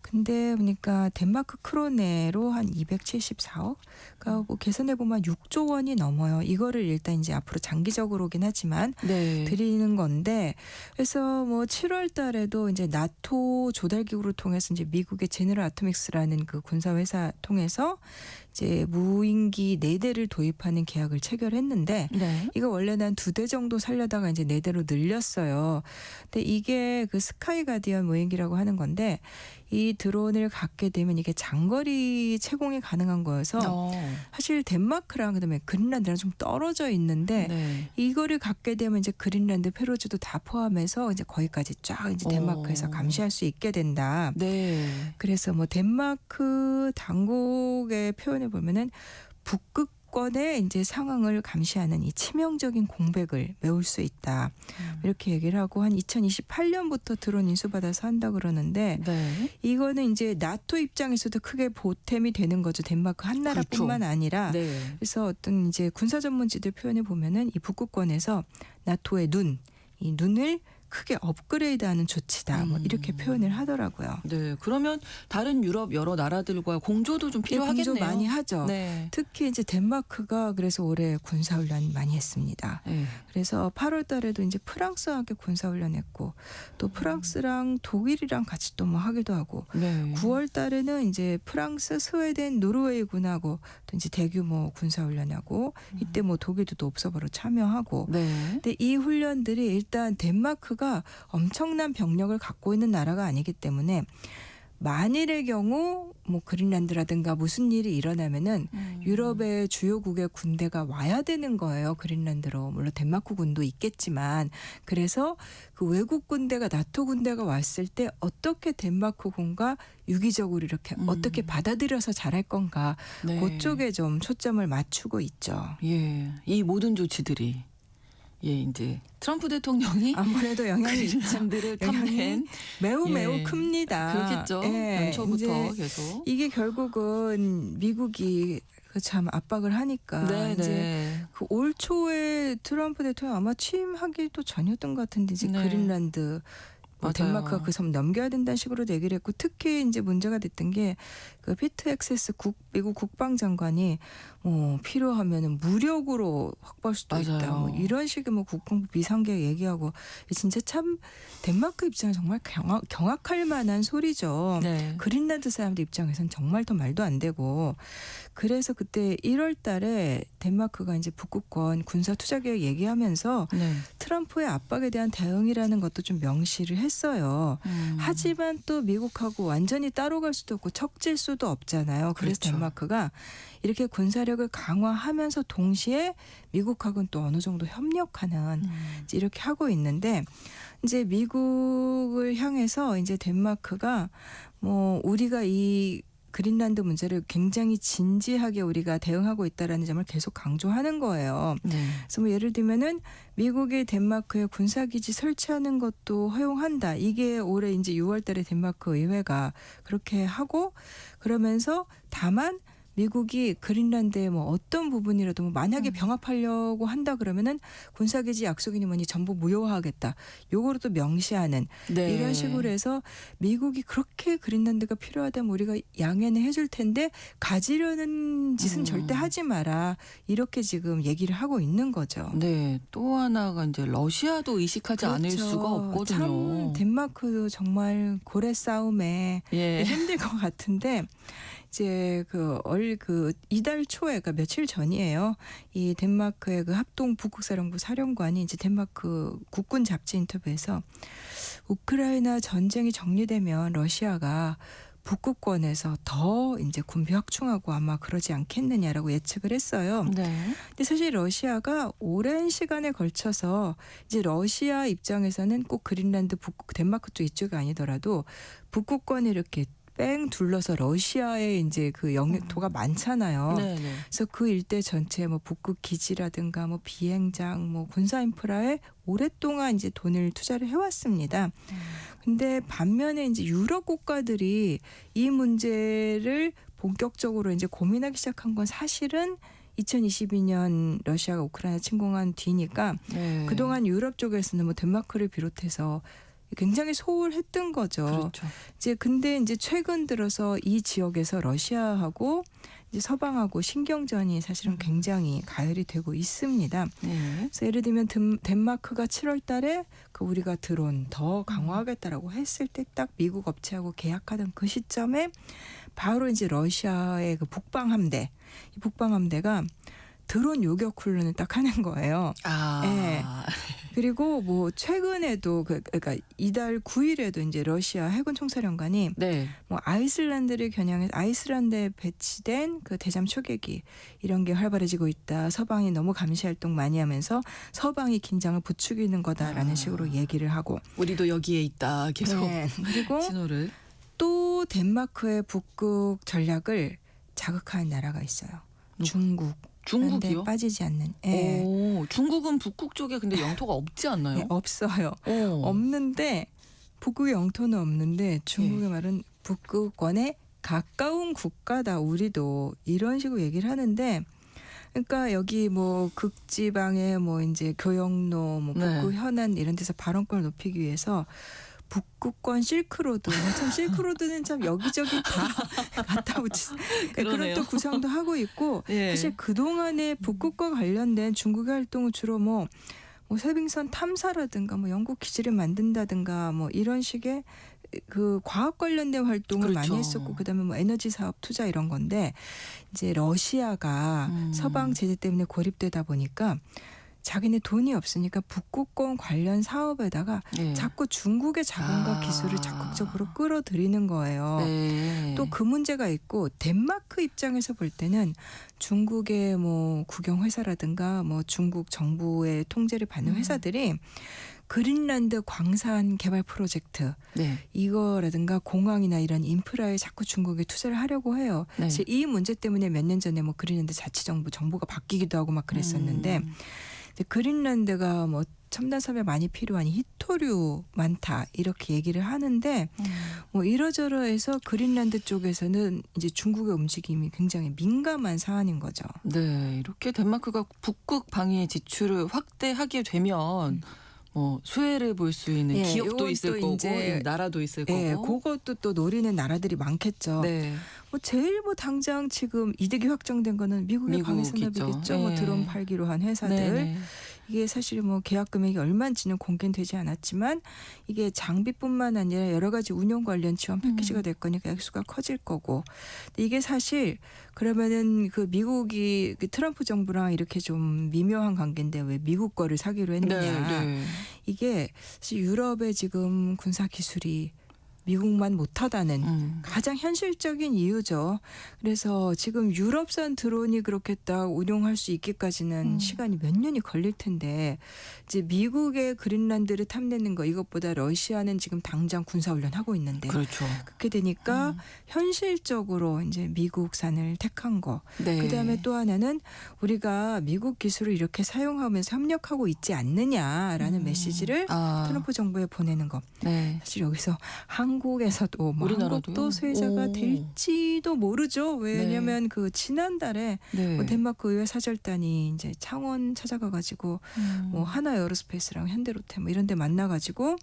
J: 근데 보니까 덴마크 크로네로 한 274억? 그러니까 뭐 계산해 보면 6조 원이 넘어요. 이거를 일단 이제 앞으로 장기적으로긴 하지만
B: 네.
J: 드리는 건데 그래서 뭐 7월 달에도 이제 나토 조달 기구를 통해서 이제 미국의 제너럴 아토믹스라는 그 군사 회사 통해서 이제 무인기 4대를 도입하는 계약을 체결했는데
B: 네.
J: 이거 원래는 한 2대 정도 살려다가 이제 4대로 늘렸어요. 근데 이게 그 스카이 가디언 무인기라고 하는 건데 이 드론을 갖게 되면 이게 장거리 채공이 가능한 거여서 사실 덴마크랑 그다음에 그린란드랑 좀 떨어져 있는데
B: 네.
J: 이거를 갖게 되면 이제 그린란드, 페로즈도 다 포함해서 이제 거기까지 쫙 이제 덴마크에서 감시할 수 있게 된다.
B: 네.
J: 그래서 뭐 덴마크 당국의 표현을 보면은 북극 북극권의 이제 상황을 감시하는 이 치명적인 공백을 메울 수 있다. 이렇게 얘기를 하고 한 2028년부터 드론 인수받아서 한다 그러는데
B: 네.
J: 이거는 이제 나토 입장에서도 크게 보탬이 되는 거죠. 덴마크 한 나라뿐만
B: 그렇죠.
J: 아니라.
B: 네.
J: 그래서 어떤 이제 군사 전문지들 표현해 보면은 이 북극권에서 나토의 이 눈을 크게 업그레이드하는 조치다. 뭐 이렇게 표현을 하더라고요.
B: 네. 그러면 다른 유럽 여러 나라들과 공조도 좀 필요하겠네요.
J: 공조 많이 하죠.
B: 네.
J: 특히 이제 덴마크가 그래서 올해 군사훈련 많이 했습니다.
B: 네.
J: 그래서 8월 달에도 이제 프랑스와 함께 군사훈련했고 또 프랑스랑 독일이랑 같이 또 뭐 하기도 하고
B: 네.
J: 9월 달에는 이제 프랑스, 스웨덴, 노르웨이군하고 또 이제 대규모 군사훈련하고 이때 뭐 독일도 또 옵서버로 참여하고
B: 네.
J: 근데 이 훈련들이 일단 덴마크가 엄청난 병력을 갖고 있는 나라가 아니기 때문에 만일의 경우 뭐 그린란드라든가 무슨 일이 일어나면은 유럽의 주요국의 군대가 와야 되는 거예요. 그린란드로. 물론 덴마크 군도 있겠지만 그래서 그 외국 군대가 나토 군대가 왔을 때 어떻게 덴마크 군과 유기적으로 이렇게 어떻게 받아들여서 잘할 건가.
B: 네.
J: 그쪽에 좀 초점을 맞추고 있죠.
B: 예. 이 모든 조치들이 이제 트럼프 대통령이
J: 아무래도 영향이 있죠.
B: 그린란드를
J: 영향이
B: 탐낸
J: 매우
B: 예.
J: 매우 큽니다.
B: 그렇겠죠.
J: 예,
B: 연초부터
J: 이제
B: 계속.
J: 이게 결국은 미국이 참 압박을 하니까
B: 네,
J: 이제
B: 네.
J: 그 올 초에 트럼프 대통령 아마 취임하기도 전이었던 것 같은데 이제
B: 네.
J: 그린란드
B: 맞아요.
J: 덴마크가 그 섬 넘겨야 된다는 식으로 얘기를 했고 특히 이제 문제가 됐던 게 그 피트 엑세스 미국 국방장관이 필요하면은 무력으로 확보할 수도
B: 맞아요.
J: 있다. 뭐 이런 식의 뭐 국방부 비상계획 얘기하고 진짜 참 덴마크 입장에 정말 경악할 만한 소리죠.
B: 네.
J: 그린란드 사람들 입장에서는 정말 더 말도 안 되고 그래서 그때 1월 달에 덴마크가 이제 북극권 군사 투자 계획 얘기하면서
B: 네.
J: 트럼프의 압박에 대한 대응이라는 것도 좀 명시를 했어요. 하지만 또 미국하고 완전히 따로 갈 수도 없고 척질 수도 없잖아요. 그래서
B: 그렇죠.
J: 덴마크가 이렇게 군사력을 강화하면서 동시에 미국하고는 또 어느 정도 협력하는 이제 이렇게 하고 있는데 이제 미국을 향해서 이제 덴마크가 우리가 이 그린란드 문제를 굉장히 진지하게 우리가 대응하고 있다라는 점을 계속 강조하는 거예요.
B: 네.
J: 그래서 뭐 예를 들면은 미국이 덴마크에 군사기지 설치하는 것도 허용한다. 이게 올해 이제 6월달에 덴마크 의회가 그렇게 하고 그러면서 다만 미국이 그린란드의 뭐 어떤 부분이라도 만약에 병합하려고 한다 그러면은 군사기지 약속이니 뭐니 전부 무효화하겠다. 요거를 또 명시하는
B: 네.
J: 이런 식으로 해서 미국이 그렇게 그린란드가 필요하다면 우리가 양해는 해줄 텐데 가지려는 짓은 절대 하지 마라. 이렇게 지금 얘기를 하고 있는 거죠.
B: 네. 또 하나가 이제 러시아도 의식하지 않을
J: 그렇죠.
B: 수가 없거든요.
J: 참 덴마크도 정말 고래 싸움에
B: 예.
J: 힘들 것 같은데 이제 이달 초에 그러니까 며칠 전이에요. 이 덴마크의 그 합동 북극사령부 사령관이 이제 덴마크 국군 잡지 인터뷰에서 우크라이나 전쟁이 정리되면 러시아가 북극권에서 더 이제 군비 확충하고 아마 그러지 않겠느냐라고 예측을 했어요.
B: 네.
J: 근데 사실 러시아가 오랜 시간에 걸쳐서 이제 러시아 입장에서는 꼭 그린란드, 덴마크 쪽 이쪽이 아니더라도 북극권을 이렇게 뺑 둘러서 러시아의 이제 그 영토가 많잖아요.
B: 네, 네.
J: 그래서 그 일대 전체 뭐 북극 기지라든가 뭐 비행장, 뭐 군사 인프라에 오랫동안 이제 돈을 투자를 해왔습니다. 근데 반면에 이제 유럽 국가들이 이 문제를 본격적으로 이제 고민하기 시작한 건 사실은 2022년 러시아가 우크라이나 침공한 뒤니까
B: 네.
J: 그동안 유럽 쪽에서는 뭐 덴마크를 비롯해서 굉장히 소홀했던 거죠.
B: 그렇죠.
J: 근데 이제 최근 들어서 이 지역에서 러시아하고 이제 서방하고 신경전이 사실은 굉장히 가열이 되고 있습니다.
B: 네.
J: 그래서 예를 들면 덴마크가 7월달에 우리가 드론 더 강화하겠다라고 했을 때 딱 미국 업체하고 계약하던 그 시점에 바로 이제 러시아의 그 북방함대, 이 북방함대가 드론 요격 훈련을 딱 하는 거예요. 네. 그리고 뭐 최근에도 그러니까 이달 9일에도 이제 러시아 해군 총사령관이
B: 네.
J: 뭐 아이슬란드를 겨냥해서 아이슬란드에 배치된 그 대잠 초계기 이런 게 활발해지고 있다. 서방이 너무 감시 활동 많이 하면서 서방이 긴장을 부추기는 거다라는 식으로 얘기를 하고
B: 우리도 여기에 있다. 계속
J: 네. 그리고
B: 신호를
J: 또 덴마크의 북극 전략을 자극하는 나라가 있어요. 중국.
B: 중국이요?
J: 빠지지 않는. 예.
B: 오, 중국은 북극 쪽에 근데 영토가 없지 않나요?
J: 네, 없어요.
B: 오.
J: 없는데 북극의 영토는 없는데 중국의 말은 북극권에 가까운 국가다 우리도 이런 식으로 얘기를 하는데 그러니까 여기 뭐 극지방의 뭐 이제 교역로 뭐 북극 현안 이런 데서 발언권을 높이기 위해서 북극권 실크로드 참 실크로드는 참 여기저기 다 갖다 붙인 그런 또 구상도 하고 있고 사실 그동안에 북극과 관련된 중국의 활동은 주로 뭐 세빙선 탐사라든가 뭐 연구 기지를 만든다든가 뭐 이런 식의 그 과학 관련된 활동을 많이 했었고 그다음에 뭐 에너지 사업 투자 이런 건데 이제 러시아가 서방 제재 때문에 고립되다 보니까 자기네 돈이 없으니까 북극권 관련 사업에다가 자꾸 중국의 자본과 기술을 적극적으로 끌어들이는 거예요. 또 그 문제가 있고 덴마크 입장에서 볼 때는 중국의 뭐 국영 회사라든가 뭐 중국 정부의 통제를 받는 회사들이 그린란드 광산 개발 프로젝트 이거라든가 공항이나 이런 인프라에 자꾸 중국에 투자를 하려고 해요. 사실 이 문제 때문에 몇 년 전에 뭐 그린란드 자치정부 정부가 바뀌기도 하고 막 그랬었는데 그린란드가 뭐 첨단 사업에 많이 필요한 히토류 많다 이렇게 얘기를 하는데 뭐 이러저러해서 그린란드 쪽에서는 이제 중국의 움직임이 굉장히 민감한 사안인 거죠.
B: 네, 이렇게 덴마크가 북극 방위의 지출을 확대하게 되면 뭐 수혜를 볼 수 있는 기업도 있을 거고 나라도 있을 거고
J: 그것도 또 노리는 나라들이 많겠죠. 뭐 제일 뭐 당장 지금 이득이 확정된 거는 미국의 방위 산업이겠죠. 뭐 드론 팔기로 한 회사들. 이게 사실 뭐 계약 금액이 얼마인지는 공개는 되지 않았지만 이게 장비뿐만 아니라 여러 가지 운용 관련 지원 패키지가 될 거니까 액수가 커질 거고 이게 사실 그러면은 그 미국이 그 트럼프 정부랑 이렇게 좀 미묘한 관계인데 왜 미국 거를 사기로 했느냐. 이게 사실 유럽의 지금 군사 기술이 미국만 못하다는 가장 현실적인 이유죠. 그래서 지금 유럽산 드론이 그렇게 딱 운용할 수 있기까지는 시간이 몇 년이 걸릴 텐데 이제 미국의 그린란드를 탐내는 거 이것보다 러시아는 지금 당장 군사훈련하고 있는데 그렇게 되니까 현실적으로 이제 미국산을 택한 거. 그다음에 또 하나는 우리가 미국 기술을 이렇게 사용하면서 협력하고 있지 않느냐라는 메시지를 트럼프 정부에 보내는 거. 사실 여기서 한국에서도 뭐 한국도 수혜자가 될지도 모르죠. 왜냐하면 그 지난달에 뭐 덴마크 의회 사절단이 이제 창원 찾아가가지고 뭐 하나 에어로스페이스랑 현대로템 뭐 이런 데 만나가지고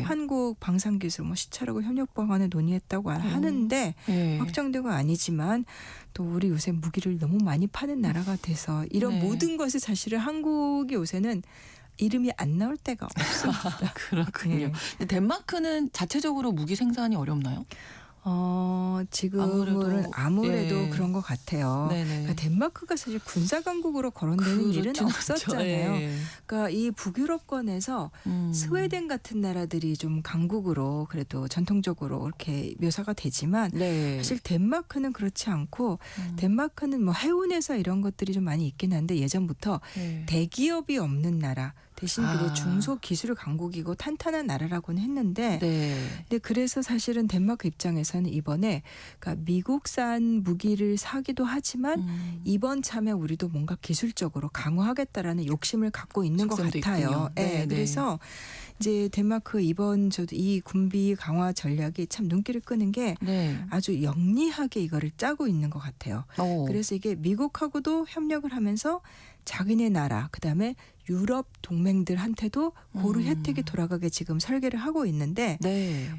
J: 한국 방산기술 뭐 시찰하고 협력 방안을 논의했다고 하는데 확정되고 아니지만 또 우리 요새 무기를 너무 많이 파는 나라가 돼서 이런 모든 것을 사실은 한국이 요새는 이름이 안 나올 때가 없습니다.
B: 그렇군요. 근데 덴마크는 자체적으로 무기 생산이 어렵나요?
J: 지금은 아무래도 그런 것 같아요. 그러니까 덴마크가 사실 군사 강국으로 거론되는 일은 없었잖아요. 그러니까 이 북유럽권에서 스웨덴 같은 나라들이 좀 강국으로 그래도 전통적으로 이렇게 묘사가 되지만 사실 덴마크는 그렇지 않고 덴마크는 뭐 해운회사 이런 것들이 좀 많이 있긴 한데 예전부터 대기업이 없는 나라. 대신 그리고 중소기술 강국이고 탄탄한 나라라고는 했는데 근데 그래서 사실은 덴마크 입장에서는 이번에 그러니까 미국산 무기를 사기도 하지만 이번 참에 우리도 뭔가 기술적으로 강화하겠다라는 욕심을 갖고 있는 것 같아요. 그래서 이제 덴마크 이번 저도 이 군비 강화 전략이 참 눈길을 끄는 게 아주 영리하게 이거를 짜고 있는 것 같아요. 그래서 이게 미국하고도 협력을 하면서 자기네 나라 그다음에 유럽 동맹들한테도 고루 혜택이 돌아가게 지금 설계를 하고 있는데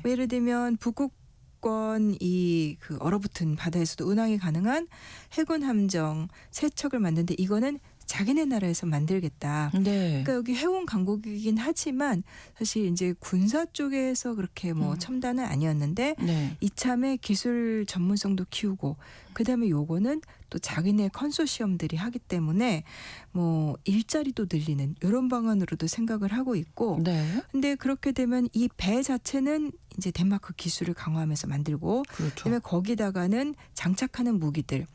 J: 뭐 예를 들면 북극권 이 그 얼어붙은 바다에서도 운항이 가능한 해군 함정 세 척을 만드는데 이거는 자기네 나라에서 만들겠다. 그러니까 여기 해운 강국이긴 하지만 사실 이제 군사 쪽에서 그렇게 뭐 첨단은 아니었는데 이참에 기술 전문성도 키우고 그다음에 요거는 또 자기네 컨소시엄들이 하기 때문에 뭐 일자리도 늘리는 이런 방안으로도 생각을 하고 있고 근데 그렇게 되면 이 배 자체는 이제 덴마크 기술을 강화하면서 만들고 그다음에 거기다가는 장착하는 무기들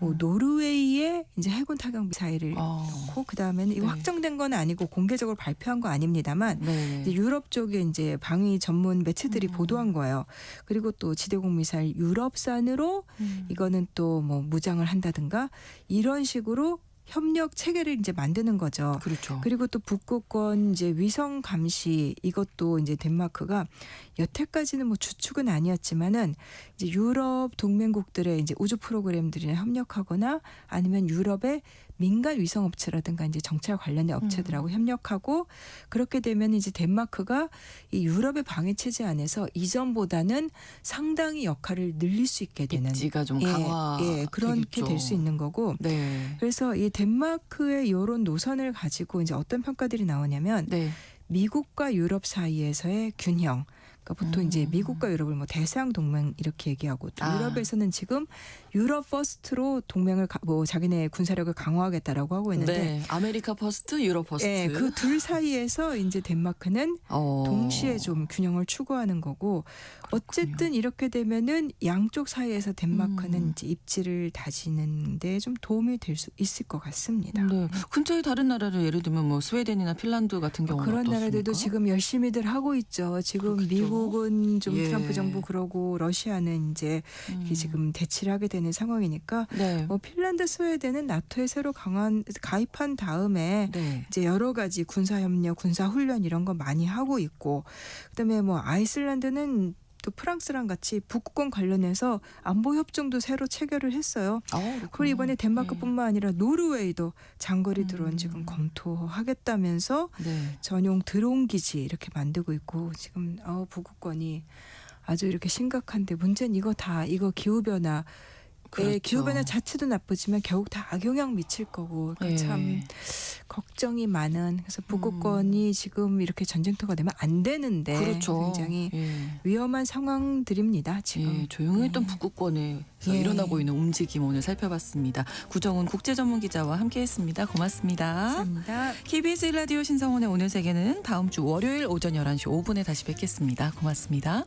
J: 뭐 노르웨이의 이제 해군 타격 미사일을 넣고 그다음에는 이거 확정된 건 아니고 공개적으로 발표한 거 아닙니다만 이제 유럽 쪽에 이제 방위 전문 매체들이 보도한 거예요. 그리고 또 지대공 미사일 유럽산으로 이거는 또 뭐 무장을 한다든가 이런 식으로 협력 체계를 이제 만드는 거죠.
B: 그렇죠.
J: 그리고 또 북극권 이제 위성 감시 이것도 이제 덴마크가 여태까지는 뭐 주축은 아니었지만은 이제 유럽 동맹국들의 이제 우주 프로그램들이랑 협력하거나 아니면 유럽의 민간 위성 업체라든가 이제 정찰 관련된 업체들하고 협력하고 그렇게 되면 이제 덴마크가 이 유럽의 방해 체제 안에서 이전보다는 상당히 역할을 늘릴 수 있게 되는
B: 입지가 좀 강화
J: 그렇게 될 수 있는 거고.
B: 네.
J: 그래서 이 덴마크의 이런 노선을 가지고 이제 어떤 평가들이 나오냐면
B: 네.
J: 미국과 유럽 사이에서의 균형. 그러니까 보통 이제 미국과 유럽을 뭐 대서양 동맹 이렇게 얘기하고 또 유럽에서는 지금 유럽 퍼스트로 동맹을 뭐 자기네 군사력을 강화하겠다라고 하고 있는데
B: 네. 아메리카 퍼스트, 유럽 퍼스트.
J: 네, 그 둘 사이에서 이제 덴마크는 동시에 좀 균형을 추구하는 거고 어쨌든 이렇게 되면은 양쪽 사이에서 덴마크는 이제 입지를 다지는데 좀 도움이 될 수 있을 것 같습니다.
B: 네. 근처의 다른 나라를 예를 들면 뭐 스웨덴이나 핀란드 같은 경우는
J: 그런
B: 어떻습니까?
J: 나라들도 지금 열심히들 하고 있죠. 지금
B: 그렇겠죠.
J: 미국은 좀
B: 예.
J: 트럼프 정부 그러고 러시아는 이제 이렇게 지금 대치를 하게 되는 상황이니까
B: 네.
J: 뭐 핀란드, 스웨덴은 나토에 새로 가입한 다음에
B: 네.
J: 이제 여러 가지 군사 협력, 군사 훈련 이런 거 많이 하고 있고 그다음에 뭐 아이슬란드는 또 프랑스랑 같이 북극권 관련해서 안보 협정도 새로 체결을 했어요. 그리고 이번에 덴마크뿐만 아니라 노르웨이도 장거리 드론 지금 검토하겠다면서
B: 네.
J: 전용 드론 기지 이렇게 만들고 있고 지금 북극권이 아주 이렇게 심각한데 문제는 이거 기후변화.
B: 그렇죠.
J: 기후변화 자체도 나쁘지만 결국 다 악영향 미칠 거고
B: 예.
J: 참 걱정이 많은 그래서 북극권이 지금 이렇게 전쟁터가 되면 안 되는데
B: 그렇죠.
J: 굉장히
B: 예.
J: 위험한 상황들입니다. 지금.
B: 예, 조용했던 북극권에서 일어나고 있는 움직임 오늘 살펴봤습니다. 구정훈 국제전문기자와 함께했습니다. 고맙습니다.
J: 감사합니다.
B: KBS 1라디오 신성원의 오늘 세계는 다음 주 월요일 오전 11시 5분에 다시 뵙겠습니다. 고맙습니다.